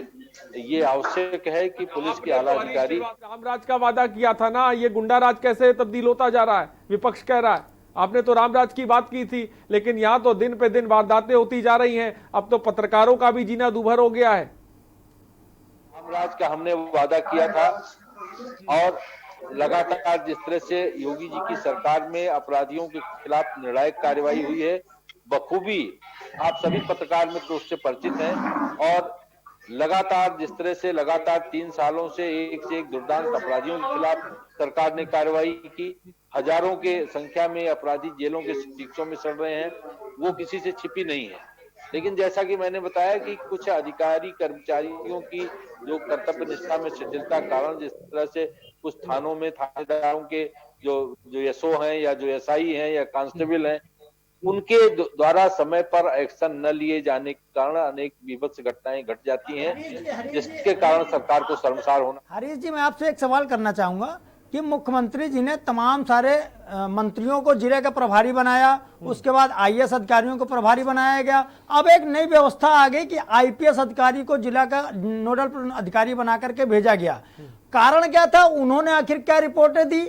ये आवश्यक है कि पुलिस के आला अधिकारी, रामराज का वादा किया था ना, ये गुंडा राज कैसे तब्दील होता जा रहा है? विपक्ष कह रहा है आपने तो रामराज की बात की थी, लेकिन यहाँ तो दिन पे दिन वारदातें होती जा रही हैं। अब तो पत्रकारों का भी जीना दूभर हो गया है। रामराज का हमने वादा किया था और लगातार जिस तरह से योगी जी की सरकार में अपराधियों के खिलाफ निर्णायक कार्रवाई हुई है, बखूबी आप सभी पत्रकार मित्र उससे परिचित हैं। और लगातार जिस तरह से लगातार 3 सालों से एक दुर्दांत अपराधियों के खिलाफ सरकार ने कार्रवाई की, हजारों के संख्या में अपराधी जेलों के शिक्षों में सड़ रहे हैं, वो किसी से छिपी नहीं है। लेकिन जैसा कि मैंने बताया कि कुछ अधिकारी कर्मचारियों की जो कर्तव्य निष्ठा में शिथिलता कारण जिस तरह से कुछ थानों में थानेदारों के जो एसओ हैं या जो एसआई हैं या कांस्टेबल हैं, उनके द्वारा समय पर एक्शन न लिए जाने के कारण अनेक विभत्स घटनाएं घट जाती हैं, जिसके कारण सरकार को शर्मसार होना। हरीश जी, मैं आपसे एक सवाल करना चाहूंगा कि मुख्यमंत्री जी ने तमाम सारे मंत्रियों को जिले का प्रभारी बनाया, उसके बाद आईएएस अधिकारियों को प्रभारी बनाया गया। अब एक नई व्यवस्था आ गई कि आईपीएस अधिकारी को जिला का नोडल अधिकारी बना करके भेजा गया। कारण क्या था? उन्होंने आखिर क्या रिपोर्टें दी?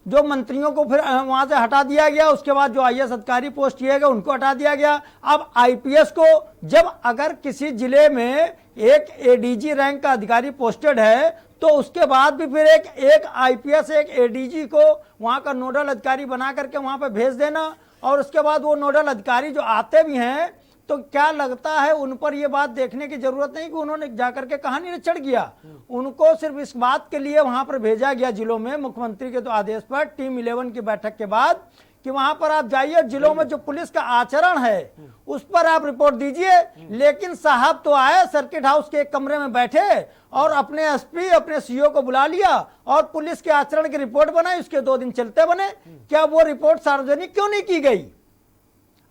जो मंत्रियों को फिर वहां से हटा दिया गया, उसके बाद जो आईएएस अधिकारी पोस्ट किए गए उनको हटा दिया गया। अब आईपीएस को, जब अगर किसी जिले में एक एडीजी रैंक का अधिकारी पोस्टेड है तो उसके बाद भी फिर एक आईपीएस एक एडीजी को वहां का नोडल अधिकारी बना करके वहां पे भेज देना, और उसके बाद वो नोडल अधिकारी जो आते भी हैं तो क्या लगता है उन पर ये बात देखने की जरूरत नहीं कि उन्होंने जाकर के कहानी ने चढ़ गया? उनको सिर्फ इस बात के लिए वहां पर भेजा गया जिलों में मुख्यमंत्री के तो आदेश पर टीम 11 की बैठक के बाद कि वहां पर आप जाइए, जिलों में जो पुलिस का आचरण है उस पर आप रिपोर्ट दीजिए। लेकिन साहब तो आए, सर्किट हाउस के एक कमरे में बैठे और अपने एसपी अपने सीओ को बुला लिया और पुलिस के आचरण की रिपोर्ट बनाई, उसके 2 दिन चलते बने। क्या वो रिपोर्ट सार्वजनिक क्यों नहीं की गई?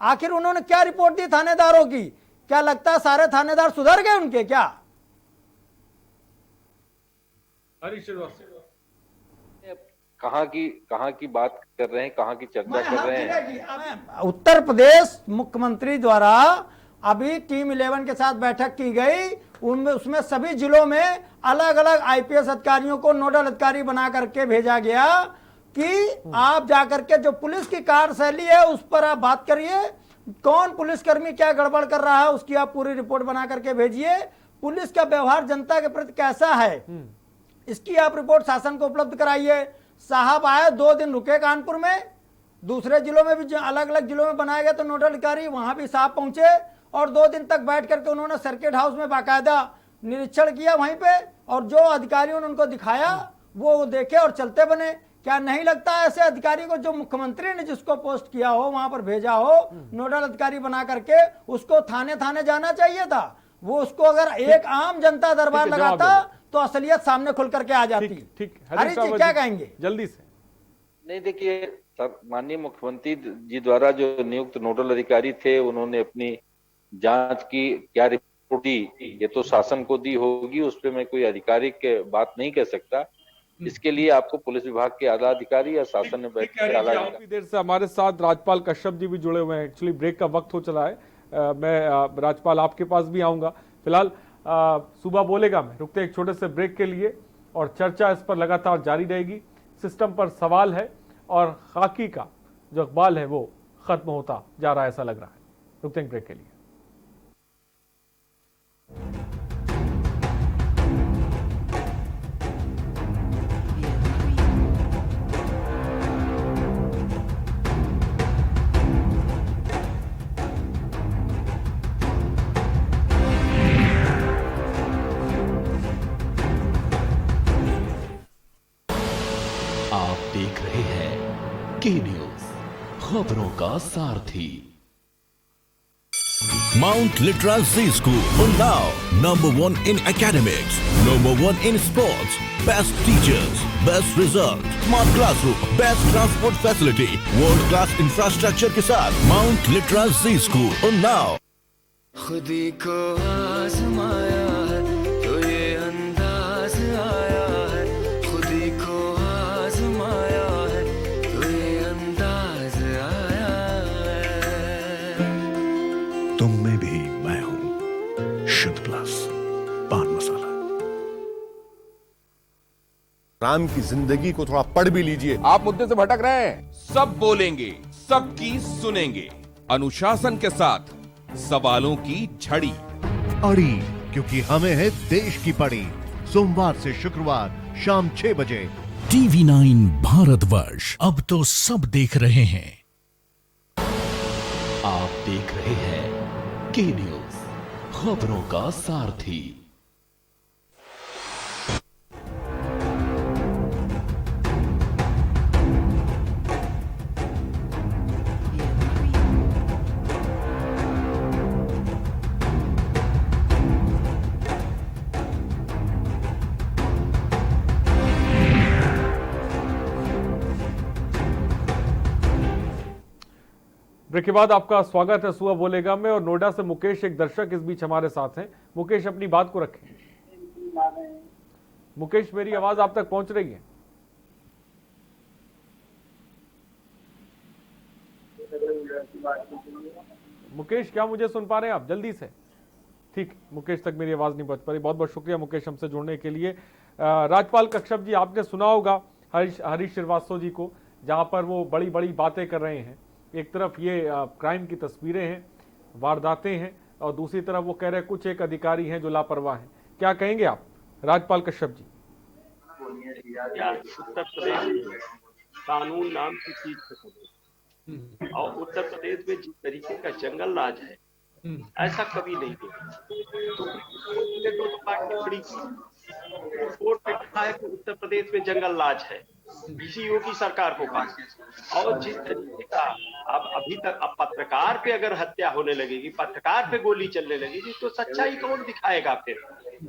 आखिर उन्होंने क्या रिपोर्ट दी थानेदारों की? क्या लगता है सारे थानेदार सुधर गए उनके? क्या कहाँ की बात कर रहे हैं, कहाँ की चर्चा कर रहे हैं? उत्तर प्रदेश मुख्यमंत्री द्वारा अभी टीम 11 के साथ बैठक की गई, उनमें उसमें सभी जिलों में अलग अलग आईपीएस अधिकारियों को नोडल अधिकारी बना करके भेजा गया कि आप जाकर के जो पुलिस की कार्यशैली है उस पर आप बात करिए, कौन पुलिसकर्मी क्या गड़बड़ कर रहा है उसकी आप पूरी रिपोर्ट बना करके भेजिए, पुलिस का व्यवहार जनता के प्रति कैसा है, इसकी आप रिपोर्ट शासन को उपलब्ध कराइए। साहब आए, 2 दिन रुके कानपुर में, दूसरे जिलों में भी अलग अलग जिलों में बनाए गए तो नोडल अधिकारी वहां भी साहब पहुंचे और 2 दिन तक बैठ करके उन्होंने सर्किट हाउस में बाकायदा निरीक्षण किया वहीं पे, और जो अधिकारियों ने उनको दिखाया वो देखे और चलते बने। क्या नहीं लगता ऐसे अधिकारी को, जो मुख्यमंत्री ने जिसको पोस्ट किया हो वहां पर भेजा हो नोडल अधिकारी बना करके, उसको थाने थाने जाना चाहिए था। वो उसको अगर एक आम जनता दरबार लगाता तो असलियत सामने खुल करके आ जाती। ठीक, हरीश जी क्या कहेंगे? जल्दी से। नहीं, देखिए सर, माननीय मुख्यमंत्री जी द्वारा जो नियुक्त नोडल अधिकारी थे उन्होंने अपनी जांच की, क्या रिपोर्ट दी ये तो शासन को दी होगी, उस पर मैं कोई आधिकारिक बात नहीं कह सकता। इसके लिए आपको पुलिस विभाग के आला अधिकारी या शासन में बैठ के आला काफी देर से हमारे साथ राजपाल कश्यप जी भी जुड़े हुए हैं। एक्चुअली ब्रेक का वक्त हो चला है, मैं राजपाल आपके पास भी आऊंगा। फिलहाल सुबह बोलेगा में रुकते एक छोटे से ब्रेक के लिए, और चर्चा इस पर लगातार जारी रहेगी। सिस्टम पर सवाल है और खाकी का जो इकबाल है वो खत्म होता जा रहा है, ऐसा लग रहा है। रुकते हैं ब्रेक के लिए। देख रहे हैं के न्यूज, खबरों का सारथी। Mount Litra Z School, Unnao, #1 in academics, #1 in sports, best teachers, best results, smart classroom, best transport facility, world class infrastructure के साथ Mount Litra Z School, Unnao। खुदी को आजमाया है तो ये अंदाज आया है, खुदी को आजमाया है तो ये अंदाज आया है। तुम में भी मैं हूँ, शुद्ध प्लस पान मसाला। राम की जिंदगी को थोड़ा पढ़ भी लीजिए। आप मुद्दे से भटक रहे हैं। सब बोलेंगे, सबकी सुनेंगे, अनुशासन के साथ सवालों की झड़ी अड़ी, क्योंकि हमें है देश की पड़ी। सोमवार से शुक्रवार शाम 6 बजे TV9 भारतवर्ष, अब तो सब देख रहे हैं। आप देख रहे हैं के न्यूज, खबरों का सारथी। ब्रेक के बाद आपका स्वागत है सुबह बोलेगा में, और नोएडा से मुकेश एक दर्शक इस बीच हमारे साथ हैं। मुकेश अपनी बात को रखें। मुकेश, मेरी आवाज आप तक पहुंच रही है? मुकेश, क्या मुझे सुन पा रहे हैं आप? जल्दी से। ठीक, मुकेश तक मेरी आवाज नहीं पहुंच पा रही। बहुत बहुत शुक्रिया मुकेश हमसे जुड़ने के लिए। राजपाल कश्यप जी, आपने सुना होगा हरीश श्रीवास्तव जी को, जहां पर वो बड़ी बड़ी बातें कर रहे हैं। एक तरफ ये क्राइम की तस्वीरें हैं, वारदातें हैं, और दूसरी तरफ वो कह रहे हैं कुछ एक अधिकारी हैं जो लापरवाह हैं। क्या कहेंगे आप राजपाल कश्यप जी? उत्तर प्रदेश कानून नाम की चीज खत्म, और उत्तर प्रदेश में जिस तरीके का जंगल राज है ऐसा कभी नहीं देखा। तो पार्टी खड़ी की कोर्ट में कहा है कि उत्तर प्रदेश में जंगल राज है, इसी योगी सरकार को कहा। और जिस तरीके का अब अभी तक अब पत्रकार पे अगर हत्या होने लगेगी, पत्रकार पे गोली चलने लगेगी, तो सच्चाई कौन दिखाएगा फिर?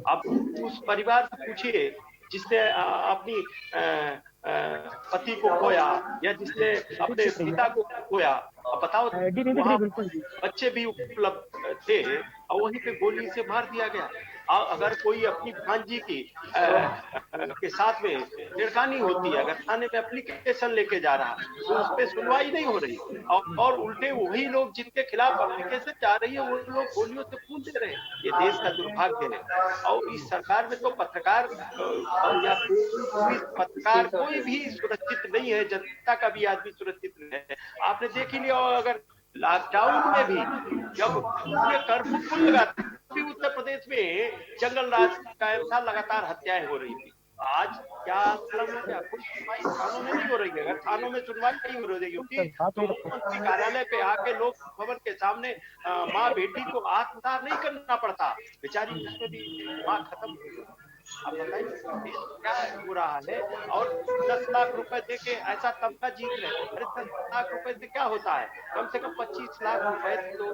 अब उस परिवार से पूछिए जिसने अपनी पति को खोया या जिसने अपने पिता को खोया, बताओ वहाँ बच्चे भी उपलब्ध थे और वहीं पे गोली से मार दिया गया। अगर कोई अपनी भांजी की के साथ में छेड़खानी होती है, अगर थाने पे एप्लीकेशन लेके जा रहा है तो उस पर सुनवाई नहीं हो रही, और उल्टे वही लोग जिनके खिलाफ एप्लीकेशन जा रही है वो लोग गोलियों से खून दे रहे हैं। ये देश का दुर्भाग्य है। और इस सरकार में तो पत्रकार या पत्रकार कोई भी सुरक्षित नहीं है, जनता का भी आदमी सुरक्षित नहीं है। आपने देख ही लिया। और अगर लॉकडाउन में भी जब कर्फ्यू लगा, उत्तर प्रदेश में जंगल राज कायम था, लगातार हत्याएं हो रही थी। आज क्या मतलब हो गया, कुछ सुनवाई थानों में नहीं हो रही है। अगर थानों में सुनवाई नहीं हो रही होती तो मुख्यमंत्री कार्यालय पे आके लोक भवन के सामने माँ बेटी को आत्मदाह नहीं करना पड़ता, बेचारी उसमें भी माँ खत्म हो गई। अब बताइए क्या हो रहा है। और 10 लाख रुपए दे के ऐसा तबका जीत रहे। अरे 10 लाख रुपए से क्या होता है, कम से कम 25 लाख रुपए तो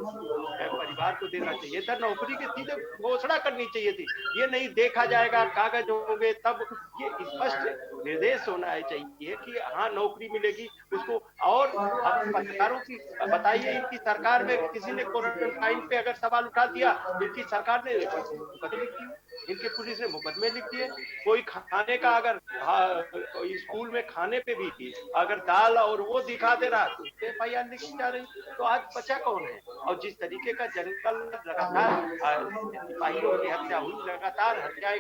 परिवार को देना चाहिए था। नौकरी की सीधे घोषणा करनी चाहिए थी, ये नहीं देखा जाएगा कागज होंगे तब। ये स्पष्ट निर्देश होना चाहिए कि हाँ नौकरी मिलेगी उसको। और पत्रकारों की बताइए, इनकी सरकार में किसी ने क्वारंटाइन पे अगर सवाल उठा दिया, इनकी सरकार ने मुकदमे लिख दिए, इनके पुलिस ने मुकदमे लिख दिए। कोई खाने का अगर स्कूल में खाने पे भी अगर दाल और वो दिखा दे रहा तो FIR लिखी जा रही। तो आज बचा कौन है। और जिस तरीके का जंगल लगातार सिपाहियों की हत्या हुई, लगातार हत्या,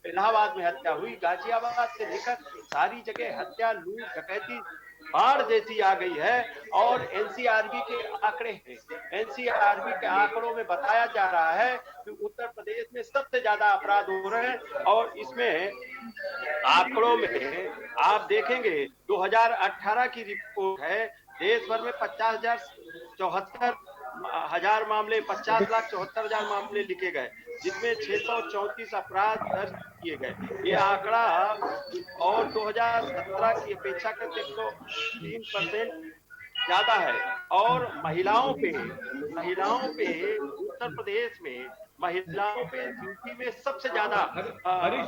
इलाहाबाद में हत्या हुई, गाजियाबाद से लेकर सारी जगह हत्या, लूट, डकैती बाढ़ जैसी आ गई है। और NCRB के आंकड़े हैं, NCRB के आंकड़ों में बताया जा रहा है कि उत्तर प्रदेश में सबसे ज्यादा अपराध हो रहे हैं। और इसमें आंकड़ों में आप देखेंगे 2018 की रिपोर्ट है, देश भर में 50,74,000 मामले, 50,74,000 मामले लिखे गए, जिसमें 634 अपराध दर्ज किए गए। ये आंकड़ा और 2017 की अपेक्षा करके 103% ज्यादा है। और महिलाओं पे उत्तर प्रदेश में महिलाओं पे यूपी में सबसे ज्यादा। हरीश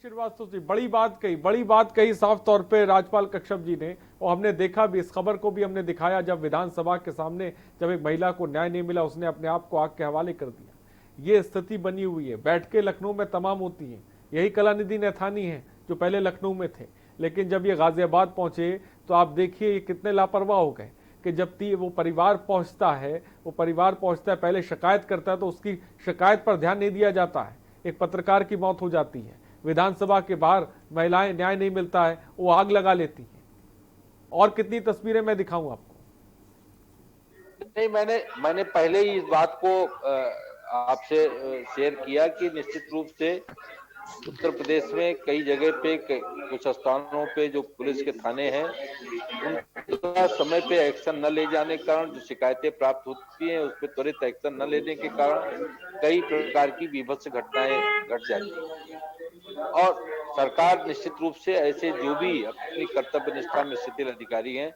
श्रीवास्तव जी बड़ी बात कही साफ तौर पे राजपाल कश्यप जी ने। और हमने देखा भी, इस खबर को भी हमने दिखाया जब विधानसभा के सामने जब एक महिला को न्याय नहीं मिला, उसने अपने आप को आग के हवाले कर दिया। ये स्थिति बनी हुई है। बैठकें लखनऊ में तमाम होती हैं, यही कलानिधि नैथानी है जो पहले लखनऊ में थे, लेकिन जब ये गाजियाबाद पहुंचे तो आप देखिए ये कितने लापरवाह हो गए कि जब वो परिवार पहुंचता है, पहले शिकायत करता है तो उसकी शिकायत पर ध्यान नहीं दिया जाता है। एक पत्रकार की मौत हो जाती है, विधानसभा के बाहर महिलाएं, न्याय नहीं मिलता है, वो आग लगा लेती हैं। और कितनी तस्वीरें मैं दिखाऊं आपको। नहीं, मैंने पहले ही इस बात को आपसे शेयर किया कि निश्चित रूप से उत्तर प्रदेश में कई जगह पे कुछ स्थानों पे जो पुलिस के थाने हैं उनका समय पे एक्शन न ले जाने के कारण जो शिकायतें प्राप्त होती हैं उस पर त्वरित एक्शन न लेने के कारण कई प्रकार की बीभत्स घटनाएं घट जाती हैं। और सरकार निश्चित रूप से ऐसे जो भी अपनी कर्तव्य निष्ठा में शिथिल अधिकारी हैं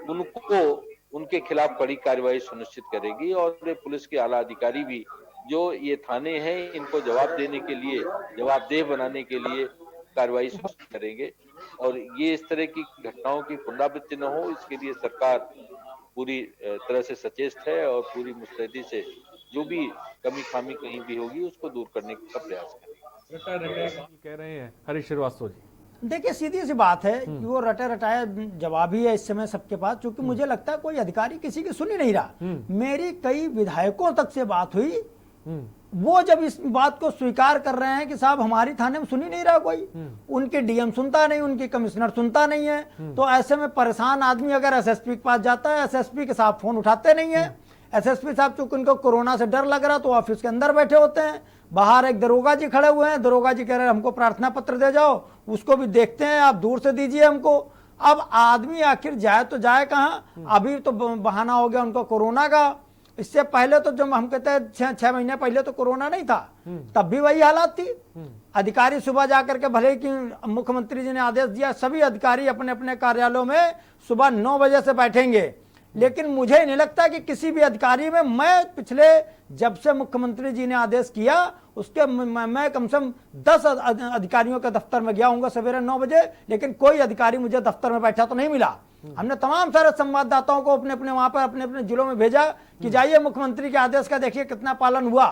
उनको उनके खिलाफ कड़ी कार्रवाई सुनिश्चित करेगी। और पुलिस के आला अधिकारी भी जो ये थाने हैं इनको जवाब देने के लिए, जवाबदेह बनाने के लिए कार्रवाई करेंगे। और ये इस तरह की घटनाओं की पुनरावृत्ति न हो, इसके लिए सरकार पूरी तरह से सचेत है और पूरी मुस्तैदी से जो भी कमी खामी कहीं भी होगी उसको दूर करने का प्रयास करेंगे। कह रहे हैं हरीश श्रीवास्तव जी। देखिए सीधी सी बात है कि वो रटे रटाया जवाब ही है इस समय सबके पास, क्योंकि मुझे लगता है कोई अधिकारी किसी की सुन ही नहीं रहा। मेरी कई विधायकों तक से बात हुई, वो जब इस बात को स्वीकार कर रहे हैं कि साहब हमारी थाने में सुन ही नहीं रहा कोई, उनके DM सुनता नहीं, उनके कमिश्नर सुनता नहीं है। तो ऐसे में परेशान आदमी अगर SSP के पास जाता है, SSP के साथ फोन उठाते नहीं है। SSP साहब चूंकि उनको कोरोना से डर लग रहा तो ऑफिस के अंदर बैठे होते हैं, बाहर एक दरोगा जी खड़े हुए हैं, दरोगा जी कह रहे हैं हमको प्रार्थना पत्र दे जाओ, उसको भी देखते हैं, आप दूर से दीजिए हमको। अब आदमी आखिर जाए तो जाए कहाँ। अभी तो बहाना हो गया उनको कोरोना का, इससे पहले तो जब हम कहते हैं 6 महीने पहले तो कोरोना नहीं था, तब भी वही हालात थी। अधिकारी सुबह जाकर के, भले कि मुख्यमंत्री जी ने आदेश दिया सभी अधिकारी अपने अपने कार्यालयों में सुबह 9 बजे से बैठेंगे, लेकिन मुझे नहीं लगता कि किसी भी अधिकारी में, मैं पिछले जब से मुख्यमंत्री जी ने आदेश किया उसके मैं कम से कम 10 अधिकारियों के दफ्तर में गया हूँ सवेरे 9 बजे, लेकिन कोई अधिकारी मुझे दफ्तर में बैठा तो नहीं मिला। हमने तमाम सारे संवाददाताओं को अपने अपने वहां पर अपने अपने जिलों में भेजा कि जाइए मुख्यमंत्री के आदेश का देखिए कितना पालन हुआ,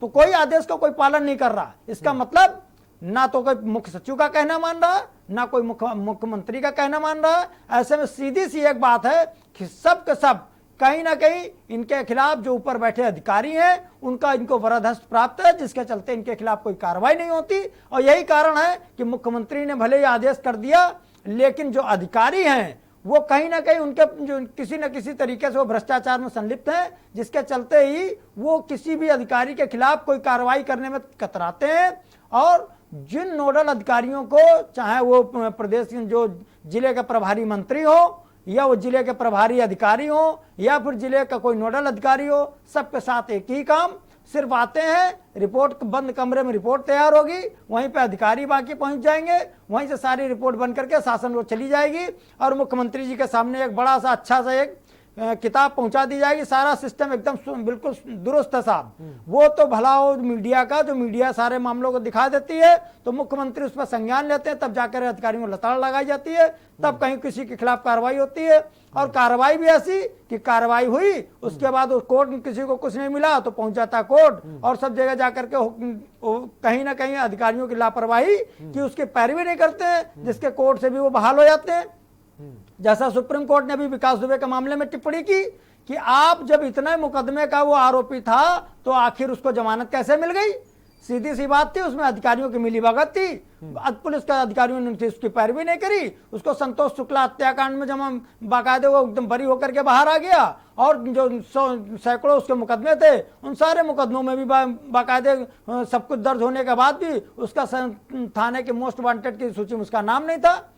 तो कोई आदेश का कोई पालन नहीं कर रहा। इसका मतलब ना तो कोई मुख्य सचिव का कहना मान रहा है, ना कोई मुख्यमंत्री का कहना मान रहा है। ऐसे में सीधी सी एक बात है कि सब के सब कहीं ना कहीं इनके खिलाफ जो ऊपर बैठे अधिकारी हैं उनका इनको वरदहस्त प्राप्त है, जिसके चलते इनके खिलाफ कोई कार्रवाई नहीं होती। और यही कारण है कि मुख्यमंत्री ने भले ही आदेश कर दिया, लेकिन जो अधिकारी हैं वो कहीं ना कहीं उनके जो किसी न किसी तरीके से वो भ्रष्टाचार में संलिप्त हैं, जिसके चलते ही वो किसी भी अधिकारी के खिलाफ कोई कार्रवाई करने में कतराते हैं। और जिन नोडल अधिकारियों को, चाहे वो प्रदेश के जो जिले का प्रभारी मंत्री हो या वो जिले के प्रभारी अधिकारी हो या फिर जिले का कोई नोडल अधिकारी हो, सबके साथ एक ही काम, सिर्फ आते हैं, रिपोर्ट बंद कमरे में रिपोर्ट तैयार होगी, वहीं पे अधिकारी बाकी पहुंच जाएंगे, वहीं से सारी रिपोर्ट बन करके शासन को चली जाएगी और मुख्यमंत्री जी के सामने एक बड़ा सा अच्छा सा एक किताब पहुंचा दी जाएगी। सारा सिस्टम एकदम बिल्कुल दुरुस्त है साहब। वो तो भला हो मीडिया का, जो मीडिया सारे मामलों को दिखा देती है तो मुख्यमंत्री उस पर संज्ञान लेते हैं, तब जाकर अधिकारियों को लताड़ लगाई जाती है, तब कहीं किसी के खिलाफ कार्रवाई होती है। और कार्रवाई भी ऐसी कि कार्रवाई हुई, उसके बाद उस कोर्ट में किसी को कुछ नहीं मिला तो पहुंच जाता कोर्ट, और सब जगह जाकर के कहीं ना कहीं अधिकारियों की लापरवाही कि उसकी पैरवी नहीं करते हैं, जिसके कोर्ट से भी वो बहाल हो जाते हैं। जैसा सुप्रीम कोर्ट ने भी विकास दुबे के मामले में टिप्पणी की कि आप जब इतने मुकदमे का वो आरोपी था तो आखिर उसको जमानत कैसे मिल गई। सीधी सी बात थी, उसमें अधिकारियों की मिलीभगत थी, पुलिस के अधिकारियों ने उसकी पैरवी नहीं करी। उसको संतोष शुक्ला हत्याकांड में जब बाकायदे वो एकदम बरी होकर के बाहर आ गया, और जो सैकड़ों उसके मुकदमे थे, उन सारे मुकदमों में भी बाकायदे सब कुछ दर्ज होने के बाद भी उसका थाने के मोस्ट वांटेड की सूची में उसका नाम नहीं था,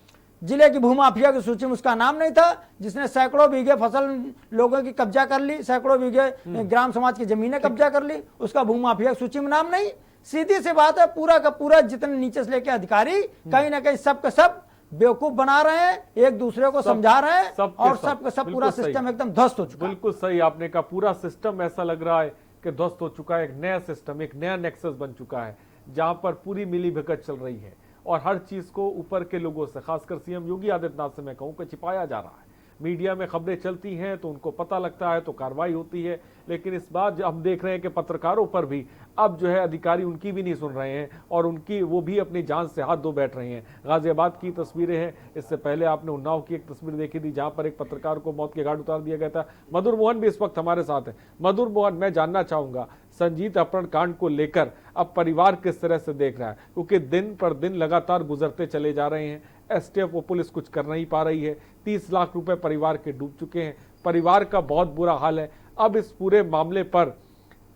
जिले की भूमाफिया की सूची में उसका नाम नहीं था, जिसने सैकड़ों बीघे फसल लोगों की कब्जा कर ली, सैकड़ों बीघे ग्राम समाज की जमीनें कब्जा कर ली, उसका भूमाफिया सूची में नाम नहीं। सीधी सी बात है, पूरा का पूरा जितने नीचे से लेके अधिकारी कहीं ना कहीं सब के सब बेवकूफ बना रहे हैं, एक दूसरे को समझा रहे हैं, और सब का सब पूरा सिस्टम एकदम ध्वस्त हो चुका है। बिल्कुल सही आपने कहा, पूरा सिस्टम ऐसा लग रहा है कि ध्वस्त हो चुका है। एक नया सिस्टम, एक नया नेक्सस बन चुका है जहां पर पूरी मिलीभगत चल रही है और हर चीज को ऊपर के लोगों से, खासकर सीएम योगी आदित्यनाथ से मैं कहूं कि छिपाया जा रहा है। मीडिया में खबरें चलती हैं तो उनको पता लगता है तो कार्रवाई होती है, लेकिन इस बार हम देख रहे हैं कि पत्रकारों पर भी अब जो है अधिकारी उनकी भी नहीं सुन रहे हैं और उनकी वो भी अपनी जान से हाथ धो बैठ रहे हैं। गाजियाबाद की तस्वीरें हैं, इससे पहले आपने उन्नाव की एक तस्वीर देखी थी जहां पर एक पत्रकार को मौत के घाट उतार दिया गया था। मधुर मोहन भी इस वक्त हमारे साथ है। मधुर मोहन, मैं जानना चाहूंगा संजीत अपहरण कांड को लेकर अब परिवार किस तरह से देख रहा है, क्योंकि दिन पर दिन लगातार गुजरते चले जा रहे हैं, एसटीएफ व पुलिस कुछ कर नहीं पा रही है, 30 लाख रुपए परिवार के डूब चुके हैं, परिवार का बहुत बुरा हाल है। अब इस पूरे मामले पर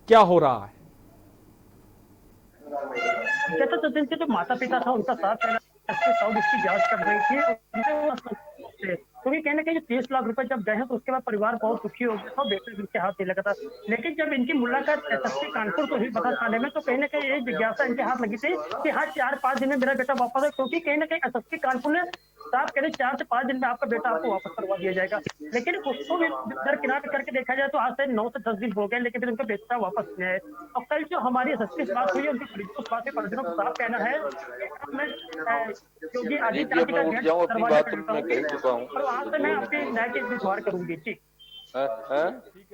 क्या हो रहा है? जैसे तो दिन से जो माता पिता था उनका साथ इसकी जांच कर रही थी, क्योंकि कहने के 30 लाख रुपए जब गए हैं तो उसके बाद परिवार बहुत दुखी हो गया था, बेटे इनके हाथ नहीं लगा था। लेकिन जब इनकी मुलाकात एसएसपी कानपुर को हुई बता थाने में, तो कहीं ना कहीं एक जिज्ञासा इनके हाथ लगी थी कि हाँ 4-5 दिन में मेरा बेटा वापस है, क्योंकि कहीं ना कहीं एसएसपी कानपुर ने साफ कह रहे 4 से 5 दिन में आपका बेटा आपको वापस करवा दिया जाएगा। लेकिन उसको भी दरकिनार करके देखा जाए तो आज से 9 से 10 दिन हो गए, लेकिन फिर उनका बेटा वापस नहीं आया। और कल जो हमारी एसएसपी से बात हुई, उनकी उस बात पर साफ कहना है क्योंकि आदित्य का आज से मैं अपने न्याय के इंतजार करूंगी। ठीक है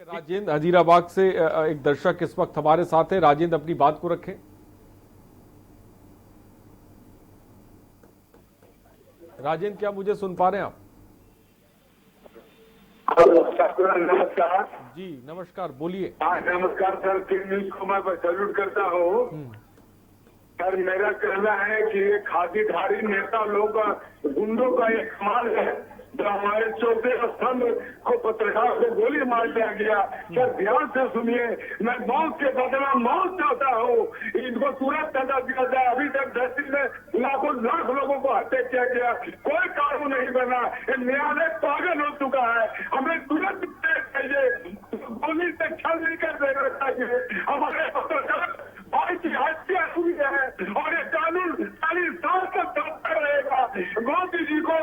राजेंद्र, हजीराबाद से एक दर्शक इस वक्त हमारे साथ है। राजेंद्र, अपनी बात को रखें। राजेंद्र, क्या मुझे सुन पा रहे हैं आप? नमस्कार जी, नमस्कार, बोलिए। नमस्कार सर, टीवी न्यूज को मैं सैल्यूट करता हूँ। सर, मेरा कहना है कि ये खादीधारी नेता लोग गुंडों का एक कमाल है। जो हमारे चौथे स्तंभ को पत्रकार को गोली मार दिया गया, सर ध्यान से सुनिए, मैं मौत के बदला मौत चाहता हूँ, इनको तुरंत सजा दिया जाए। अभी तक धरती में लाखों लाख लोगों को हत्या किया गया, कोई कानून नहीं बना, न्यायालय पागल हो चुका है। हमें तुरंत चाहिए, गोली से छल नहीं कर देना चाहिए। हमारे पत्रकार भाई की हत्या हुई है और ये कानून 40 साल तक चलता रहेगा। मोदी जी को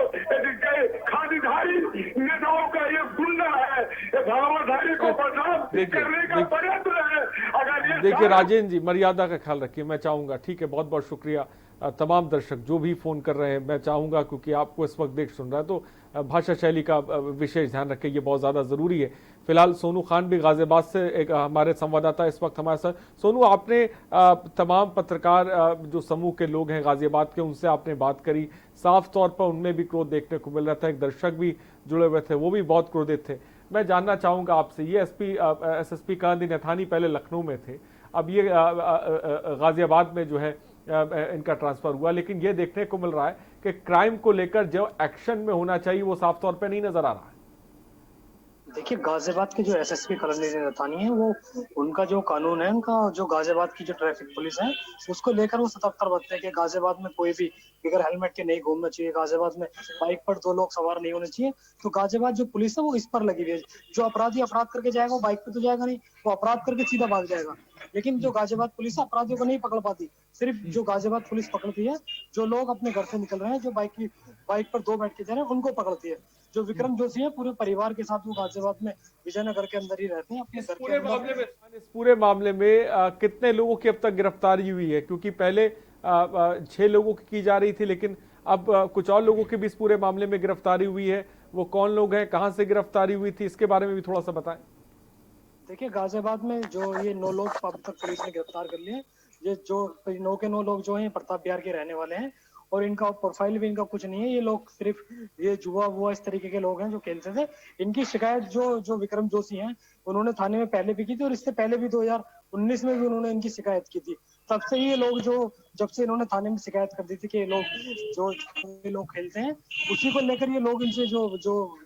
खादीधारी नेताओं का ये गुंडा है, ये भावाधारी को बदनाम करने का प्रयत्न है। अगर ये देखिए राजेंद्र जी, मर्यादा का ख्याल रखिए, मैं चाहूंगा। ठीक है, बहुत बहुत शुक्रिया। तमाम दर्शक जो भी फोन कर रहे हैं, मैं चाहूंगा क्योंकि आपको इस वक्त देख सुन रहा है तो भाषा शैली का विशेष ध्यान रखें, ये बहुत ज्यादा जरूरी है। फिलहाल सोनू खान भी गाजियाबाद से एक हमारे संवाददाता इस वक्त हमारे साथ। सोनू, आपने तमाम पत्रकार जो समूह के लोग हैं गाजियाबाद के, उनसे आपने बात करी, साफ तौर पर उनमें भी क्रोध देखने को मिल रहा था। एक दर्शक भी जुड़े हुए थे, वो भी बहुत क्रोधित थे। मैं जानना चाहूंगा आपसे, ये एसएसपी कांदी नैथानी पहले लखनऊ में थे, अब ये गाजियाबाद में जो है इनका ट्रांसफर हुआ, लेकिन ये देखने को मिल रहा है कि क्राइम को लेकर जो एक्शन में होना चाहिए वो साफ तौर पे नहीं नजर आ रहा है। देखिए, गाजियाबाद के जो एसएसपी कॉलोनी नथानी है, वो उनका जो कानून है, उनका जो गाजियाबाद की जो ट्रैफिक पुलिस है, उसको लेकर वो सतर्कता बरतते हैं कि गाजियाबाद में कोई भी बगैर हेलमेट के नहीं घूमना चाहिए, गाजियाबाद में बाइक पर 2 लोग सवार नहीं होने चाहिए। तो गाजियाबाद जो पुलिस है वो इस पर लगी हुई है। जो अपराधी अपराध करके जाएगा वो बाइक पे तो जाएगा नहीं, वो अपराध करके सीधा भाग जाएगा। लेकिन जो गाजियाबाद पुलिस है अपराधियों को नहीं पकड़ पाती, सिर्फ जो गाजियाबाद पुलिस पकड़ती है जो लोग अपने घर से निकल रहे हैं, जो बाइक पर 2 बैठ के जा रहे हैं, उनको पकड़ती है। जो विक्रम जोशी है पूरे परिवार के साथ वो गाजियाबाद में विजयनगर के अंदर ही रहते हैं अपने घर के अंदर। इस पूरे मामले में कितने लोगों की अब तक गिरफ्तारी हुई है? क्योंकि पहले 6 लोगों की जा रही थी, लेकिन अब कुछ और लोगों की भी इस पूरे मामले में गिरफ्तारी हुई है। वो कौन लोग हैं, कहां से गिरफ्तारी हुई थी, इसके बारे में भी थोड़ा सा बताएं। देखिए, गाजियाबाद में जो ये 9 लोग अब तक पुलिस ने गिरफ्तार कर लिए। ये जो 9 के 9 लोग जो हैं प्रताप बिहार के रहने वाले हैं और इनका प्रोफाइल भी इनका कुछ नहीं है। ये लोग सिर्फ ये जुआ वुआ इस तरीके के लोग हैं जो खेलते थे। इनकी शिकायत जो विक्रम जोशी हैं उन्होंने थाने में पहले भी की थी और इससे पहले भी 2019 में भी उन्होंने इनकी शिकायत की थी। तब से ये लोग जब से इन्होंने थाने में शिकायत कर दी थी कि ये लोग खेलते हैं, उसी को लेकर ये लोग इनसे जो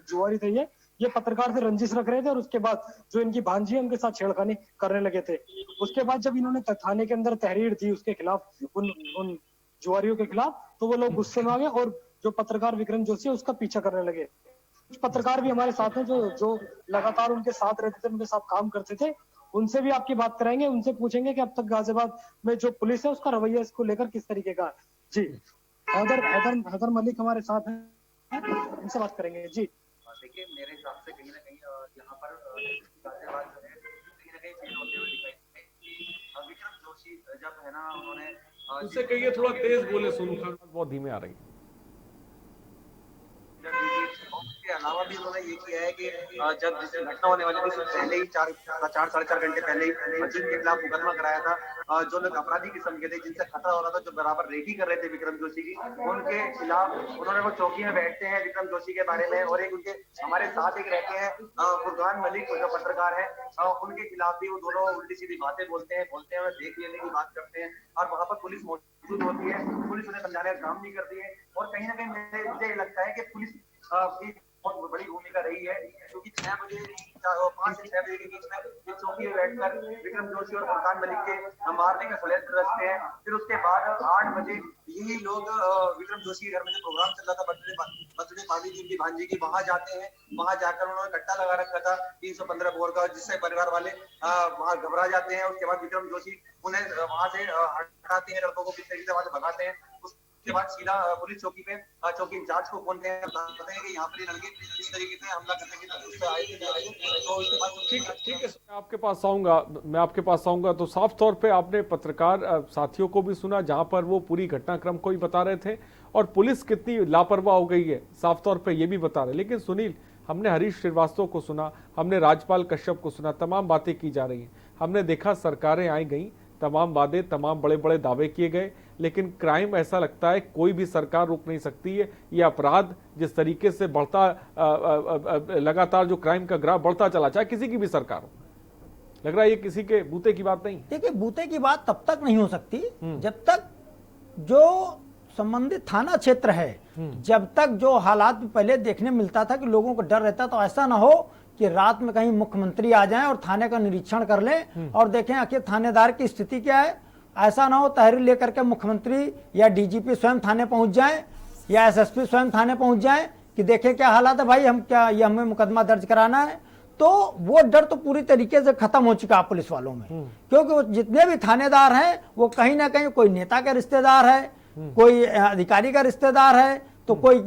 जुआरी थे ये पत्रकार से रंजिश रख रहे थे और उसके बाद जो इनकी भांजी है उनके साथ छेड़खानी करने लगे थे। उसके बाद जब इन्होंने थाने के अंदर तहरीर दी उसके खिलाफ, उन जुआरियों के खिलाफ, तो वो लोग गुस्से में आ गए और जो पत्रकार विक्रम जोशी है उसका पीछा करने लगे। कुछ पत्रकार भी हमारे साथ हैं जो लगातार उनके साथ रहते थे, उनके साथ काम करते थे। उनसे भी आपकी बात कराएंगे, उनसे पूछेंगे कि अब तक गाजियाबाद में जो पुलिस है उसका रवैया इसको लेकर किस तरीके का। जी, हैदर मलिक हमारे साथ हैं, उनसे बात करेंगे। जी, देखिए, मेरे हिसाब से कहीं ना कहीं यहाँ पर गाजियाबाद जो है कहीं ना कहीं फेल होते हुए दिखाई। विक्रम जोशी जब है ना उन्होंने उससे कहिए थोड़ा तेज बोले, सुनू बहुत धीमे आ रही है। के अलावा भी उन्होंने ये किया है कि जब जिस घटना होने वाली थी उससे पहले ही 4-4.5 घंटे पहले ही जिनके खिलाफ मुकदमा कराया था। जो लोग अपराधी किस्म के थे जिनसे खतरा हो रहा था, जो बराबर रेकी कर रहे थे विक्रम जोशी की, उनके खिलाफ उन्होंने वो चौकी में बैठते हैं विक्रम जोशी के बारे में। और एक उनके हमारे साथ एक रहते हैं फुरकान मलिक जो पत्रकार है, उनके खिलाफ भी वो दोनों उल्टी सीधी बातें बोलते हैं देख लेने की बात करते हैं और वहां पर पुलिस मौजूद होती है। पुलिस उन्हें समझाने का काम नहीं करती है और कहीं ना कहीं मुझे ये लगता है कि पुलिस की बहुत बड़ी भूमिका रही है, क्योंकि 5 से 6 बजे के बीच में ये चौकी में बैठकर विक्रम जोशी और फुरकान मलिक के मारने का षड्यंत्र रचते हैं। फिर उसके बाद 8 बजे यही लोग विक्रम जोशी के घर में जो प्रोग्राम चल रहा था बर्थडे पार्टी की उनकी भांजी की, वहां जाते हैं। वहां जाकर उन्होंने कट्टा लगा रखा था 315 बोर का, जिससे परिवार वाले वहां घबरा जाते हैं। उसके बाद विक्रम जोशी उन्हें वहां से हटाते हैं, लड़कों को किस तरीके से वहां से भगाते हैं। उसके बाद सीधा पुलिस चौकी पे चौकी इंचार्ज को फोन करते हैं कि यहाँ पर ये लड़के इस तरीके से हमला करने की तरफ आए थे। तो उसके बाद ठीक है, मैं आपके पास आऊंगा। तो साफ तौर पे आपने पत्रकार साथियों को भी सुना जहां पर वो पूरी घटनाक्रम को ही बता रहे थे और पुलिस कितनी लापरवाह हो गई है साफ तौर पे ये भी बता रहे। लेकिन सुनील, हमने हरीश श्रीवास्तव को सुना, हमने राजपाल कश्यप को सुना, तमाम बातें की जा रही हैं। हमने देखा सरकारें आई गई, तमाम वादे, तमाम बड़े बड़े दावे किए गए, लेकिन क्राइम ऐसा लगता है कोई भी सरकार रोक नहीं सकती है। ये अपराध जिस तरीके से बढ़ता, लगातार जो क्राइम का ग्राफ बढ़ता चला, चाहे किसी की भी सरकार हो, लग रहा है ये किसी के बूते की बात नहीं। देखिए, बूते की बात तब तक नहीं हो सकती जब तक जो संबंधित थाना क्षेत्र है, जब तक जो हालात पहले देखने मिलता था कि लोगों को डर रहता, तो ऐसा ना हो कि रात में कहीं मुख्यमंत्री आ जाएं और थाने का निरीक्षण कर लें और देखें आखिर थानेदार की स्थिति क्या है। ऐसा ना हो तहरीर लेकर के मुख्यमंत्री या डीजीपी स्वयं थाने पहुंच जाएं या एसएसपी स्वयं थाने पहुंच जाएं कि देखें क्या हालात है भाई, हमें मुकदमा दर्ज कराना है। तो वो डर तो पूरी तरीके से खत्म हो चुका है पुलिस वालों में, क्योंकि वो जितने भी थानेदार हैं वो कहीं ना कहीं कोई नेता का रिश्तेदार है, कोई अधिकारी का रिश्तेदार है, तो कोई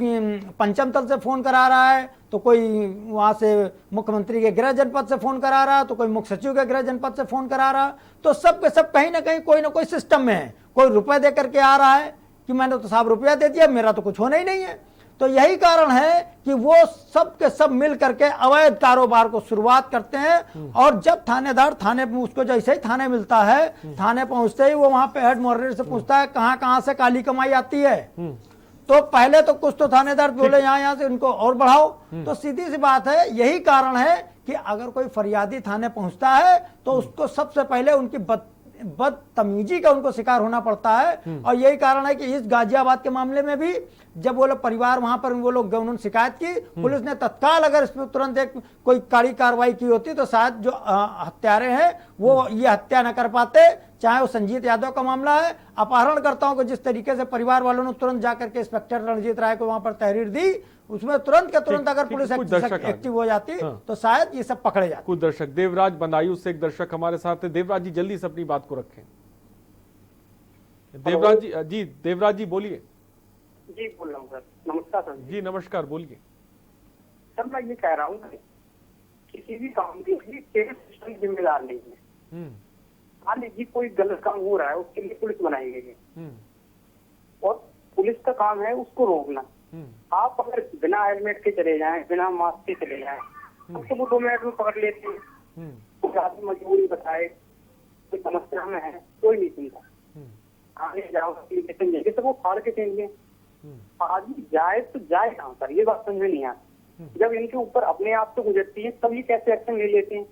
पंचम तल से फोन करा रहा है, तो कोई वहां से मुख्यमंत्री के गृह जनपद से फोन करा रहा है, तो कोई मुख्य सचिव के गृह जनपद से फोन करा रहा है। तो सब के सब कहीं ना कहीं कोई ना कोई सिस्टम में है। कोई रुपए दे करके आ रहा है कि मैंने तो साहब रुपया दे दिया, मेरा तो कुछ होना ही नहीं है। तो यही कारण है कि वो सब के सब मिल करके अवैध कारोबार को शुरुआत करते हैं। और जब थानेदार थाने उसको जैसे ही थाने मिलता है, थाने पहुंचते ही वो वहां पे हेड मॉडरेटर से पूछता है कहां से काली कमाई आती है। तो पहले तो कुछ तो थानेदार बोले यहाँ से उनको और बढ़ाओ। तो सीधी सी बात है, यही कारण है कि अगर कोई फरियादी थाने पहुंचता है तो उसको सबसे पहले बदतमीजी का उनको शिकार होना पड़ता है। और यही कारण है कि इस गाजियाबाद के मामले में भी जब वो लोग परिवार वहां पर वो लोग उन्होंने शिकायत की, पुलिस ने तत्काल अगर इस पर तुरंत एक कोई कड़ी कार्रवाई की होती तो शायद जो हत्यारे हैं वो ये हत्या न कर पाते। चाहे वो संजीत यादव का मामला है, अपहरणकर्ताओं को जिस तरीके से परिवार वालों ने तुरंत जाकर के इंस्पेक्टर रणजीत राय को वहां पर तहरीर दी, उसमें तुरंत के तुरंत अगर पुलिस एक्टिव हो जाती तो शायद ये सब पकड़े जाते। कुछ दर्शक, देवराज बंदायू से एक दर्शक हमारे साथ है। देवराज जी जल्दी से अपनी बात को रखें। देवराज जी बोलिए। जी बोल रहा हूँ सर। नमस्कार सर। जी नमस्कार, बोलिए। सर मैं ये कह रहा हूँ किसी भी काम के लिए सिस्टम जिम्मेदार नहीं है। मान लीजिए कोई गलत काम हो रहा है, उसके लिए पुलिस बनाई गई है और पुलिस का काम है उसको रोकना। आप अगर बिना हेलमेट के चले जाएं, बिना मास्क के चले जाएं, तो वो 2 मिनट में पकड़ लेते हैं। कोई आदमी मजबूरी बताए, कोई समस्या में है, कोई नहीं सुनता। आगे जाओ एप्लीकेशन देंगे तो वो फाड़ के देंगे। आदमी जाए तो जाए कहाँ पर, ये बात समझ में नहीं आती। जब इनके ऊपर अपने आप से गुजरती है तब ये कैसे एक्शन ले लेते हैं।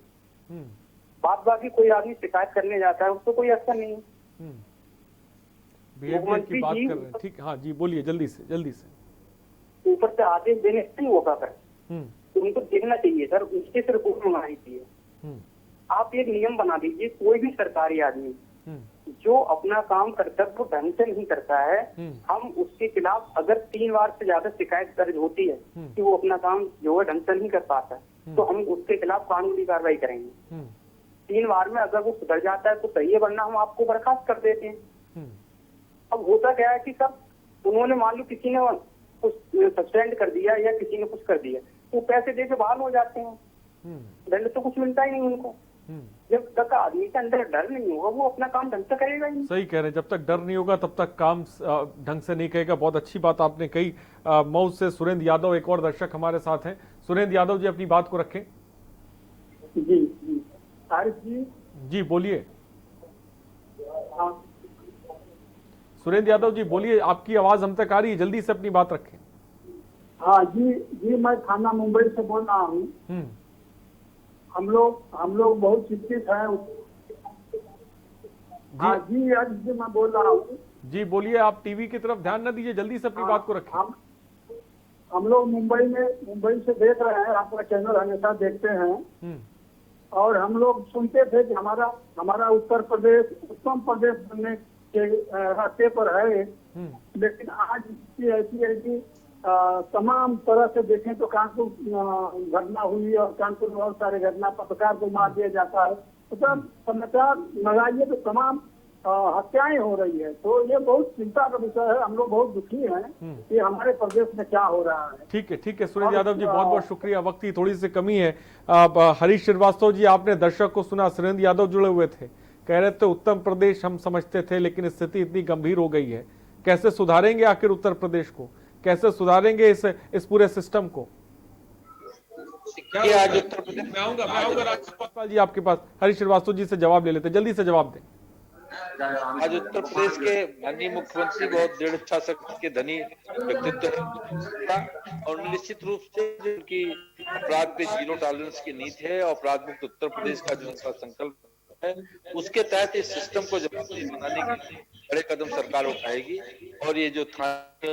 बाकी कोई आदमी शिकायत करने जाता है उसको कोई एक्शन नहीं है। बिहेवियर की बात कर रहे हैं, ठीक। हाँ जी बोलिए, जल्दी से। ऊपर से आदेश देने से नहीं होगा सर, तो उनको देखना चाहिए सर, उसके से रिपोर्ट मंगानी चाहिए। आप एक नियम बना दीजिए, कोई भी सरकारी आदमी जो अपना काम कर्तव्य ढंग से नहीं करता है, हम उसके खिलाफ अगर 3 बार से ज्यादा शिकायत दर्ज होती है कि वो अपना काम जो है ढंग से नहीं कर पाता, तो हम उसके खिलाफ कानूनी कार्रवाई करेंगे। 3 बार में अगर वो सुधर जाता है तो सही है, वरना हम आपको बर्खास्त कर देते हैं। अब होता क्या है कि सब उन्होंने मान लो किसी ने कुछ सस्पेंड कर दिया या किसी ने कुछ कर दिया, तो पैसे दे के बहाल हो जाते हैं, दंड तो कुछ मिलता ही नहीं उनको। जब तक आदमी के अंदर डर नहीं होगा वो अपना काम ढंग से करेगा ही नहीं। सही कह रहे हैं, जब तक डर नहीं होगा तब तक काम ढंग से नहीं करेगा। बहुत अच्छी बात आपने कही। मऊ से सुरेंद्र यादव एक और दर्शक हमारे साथ हैं। सुरेंद्र यादव जी अपनी बात को रखें। जी बोलिए। सुरेंद्र यादव जी बोलिए, आपकी आवाज हम तक आ रही है, जल्दी से अपनी बात रखें। हाँ जी, मैं थाना मुंबई से बोल रहा हूँ। हम लोग बहुत चिंतित हैं। हाँ जी, आज मैं बोल रहा हूँ। जी बोलिए, आप टीवी की तरफ ध्यान न दीजिए, जल्दी से अपनी बात को रखें। हम लोग मुंबई से देख रहे हैं, आपका चैनल हमेशा देखते हैं और हम लोग सुनते थे कि हमारा उत्तर प्रदेश उत्तम प्रदेश बनने के रास्ते पर है, लेकिन आज स्थिति ऐसी है कि तमाम तरह से देखें तो कानपुर घटना हुई और कानपुर में बहुत सारे घटना, पत्रकार को मार दिया जाता है, तो समाचार लगाइए तो तमाम हत्याएं हो रही है। तो ये बहुत चिंता का विषय है। हम लोग बहुत दुखी हैं कि हमारे प्रदेश में क्या हो रहा है। ठीक है सुरेंद्र यादव जी, बहुत बहुत शुक्रिया। वक्त की थोड़ी सी कमी है। हरीश श्रीवास्तव जी, आपने दर्शक को सुना, सुरेंद्र यादव जुड़े हुए थे, कह रहे थे उत्तर प्रदेश हम समझते थे लेकिन स्थिति इतनी गंभीर हो गई है, कैसे सुधारेंगे आखिर उत्तर प्रदेश को, कैसे सुधारेंगे इस पूरे सिस्टम को? आज उत्तर प्रदेश मैं आऊंगा राजपाल जी आपके पास। हरीश श्रीवास्तव जी से जवाब ले लेते, जल्दी से जवाब दें। आज उत्तर प्रदेश के माननीय मुख्यमंत्री बहुत दृढ़ इच्छा शक्ति के धनी व्यक्तित्व है और निश्चित रूप से उनकी अपराध पे 0 टॉलरेंस की नीति है और अपराध मुक्त उत्तर प्रदेश का जो उनका संकल्प है, उसके तहत इस सिस्टम को जवाबदेह बनाने के लिए बड़े कदम सरकार उठाएगी। और ये जो थाने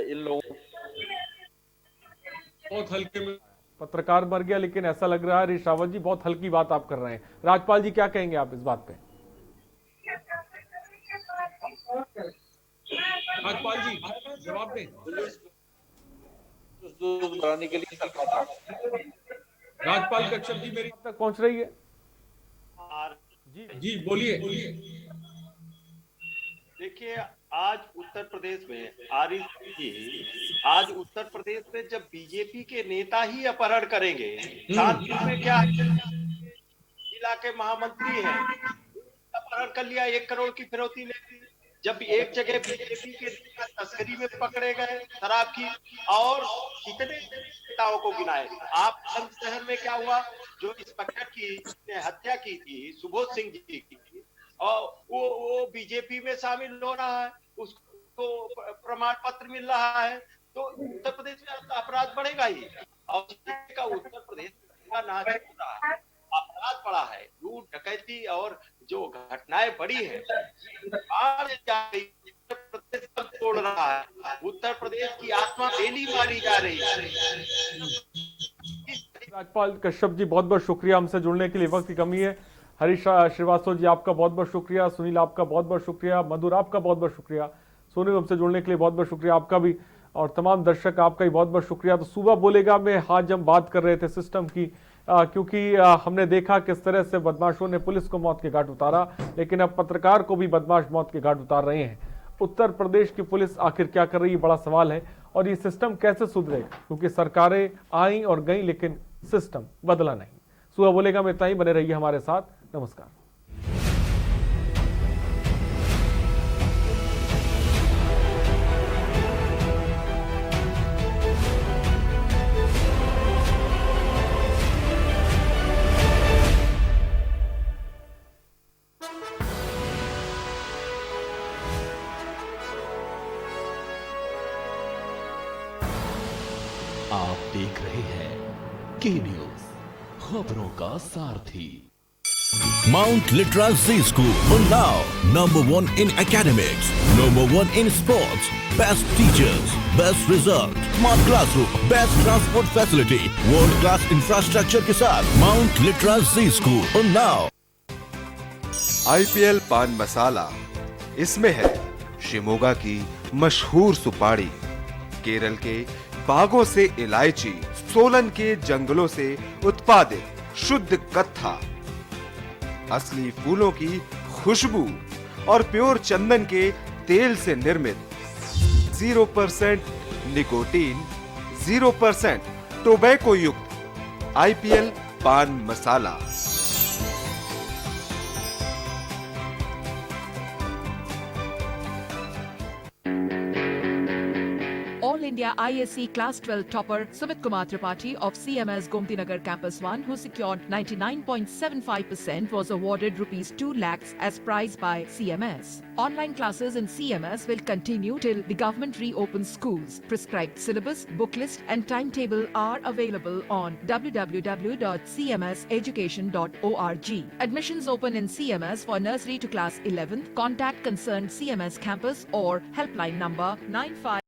इन लोगों बहुत हल्के में पत्रकार मर गया, लेकिन ऐसा लग रहा है हरीश रावत जी बहुत हल्की बात आप कर रहे हैं। राजपाल जी क्या कहेंगे आप इस बात पे? राजपाल जी जवाब दें। बनाने के लिए सरकार, राजपाल कश्यप जी मेरी तक पहुंच रही है? जी बोलिए। देखिए, आज उत्तर प्रदेश में आज उत्तर प्रदेश में जब बीजेपी के नेता ही अपहरण करेंगे, कानपुर में क्या जिला के महामंत्री हैं, अपहरण कर लिया, 1 करोड़ की फिरौती लेती। जब एक जगह बीजेपी के नेता तस्करी में पकड़े गए शराब की, और कितने नेताओं को गिनाए। आप शहर में क्या हुआ, जो इंस्पेक्टर की हत्या की थी सुबोध सिंह जी की, और वो बीजेपी में शामिल हो रहा है, उसको प्रमाण पत्र मिल रहा है, तो उत्तर प्रदेश में अपराध बढ़ेगा ही। और का उत्तर प्रदेश का नाच हो रहा है, अपराध बढ़ा है, लूट डकैती और जो घटनाएं बढ़ी है, उत्तर प्रदेश सब तोड़ रहा है, उत्तर प्रदेश की आत्मा डेली मारी जा रही है। राजपाल कश्यप जी बहुत बहुत शुक्रिया हमसे जुड़ने के लिए, वक्त की कमी है। हरीश श्रीवास्तव जी आपका बहुत बहुत शुक्रिया, सुनील आपका बहुत बहुत शुक्रिया, मधुर आपका बहुत बहुत शुक्रिया, सोनू हमसे जुड़ने के लिए बहुत बहुत शुक्रिया आपका भी, और तमाम दर्शक आपका भी बहुत बहुत शुक्रिया। तो सुबह बोलेगा में आज हम बात कर रहे थे सिस्टम की, क्योंकि हमने देखा किस तरह से बदमाशों ने पुलिस को मौत के घाट उतारा, लेकिन अब पत्रकार को भी बदमाश मौत के घाट उतार रहे हैं। उत्तर प्रदेश की पुलिस आखिर क्या कर रही है, बड़ा सवाल है, और ये सिस्टम कैसे सुधरेगा, क्योंकि सरकारें आई और गई लेकिन सिस्टम बदला नहीं। सुबह बोलेगा में इतना ही, बने रहिए हमारे साथ। नमस्कार। आप देख रहे हैं के न्यूज, खबरों का सारथी। Mount Litra Z School, Unnao, #1 in academics, #1 in sports, best teachers, best result, smart classroom, best transport facility, world class infrastructure के साथ Mount Litra Z School, Unnao। IPL पान मसाला, इसमें है शिमोगा की मशहूर सुपारी, केरल के बागों से इलायची, सोलन के जंगलों से उत्पादित शुद्ध कत्था, असली फूलों की खुशबू और प्योर चंदन के तेल से निर्मित 0% निकोटीन, 0% टोबैको युक्त IPL पान मसाला। All India ISC Class 12 topper Sumit Kumar Tripathi of CMS Gomti Nagar Campus 1, who secured 99.75%, was awarded ₹2 lakhs as prize by CMS. Online classes in CMS will continue till the government reopens schools. Prescribed syllabus, book list and timetable are available on www.cmseducation.org. Admissions open in CMS for nursery to class 11th. Contact concerned CMS campus or helpline number 95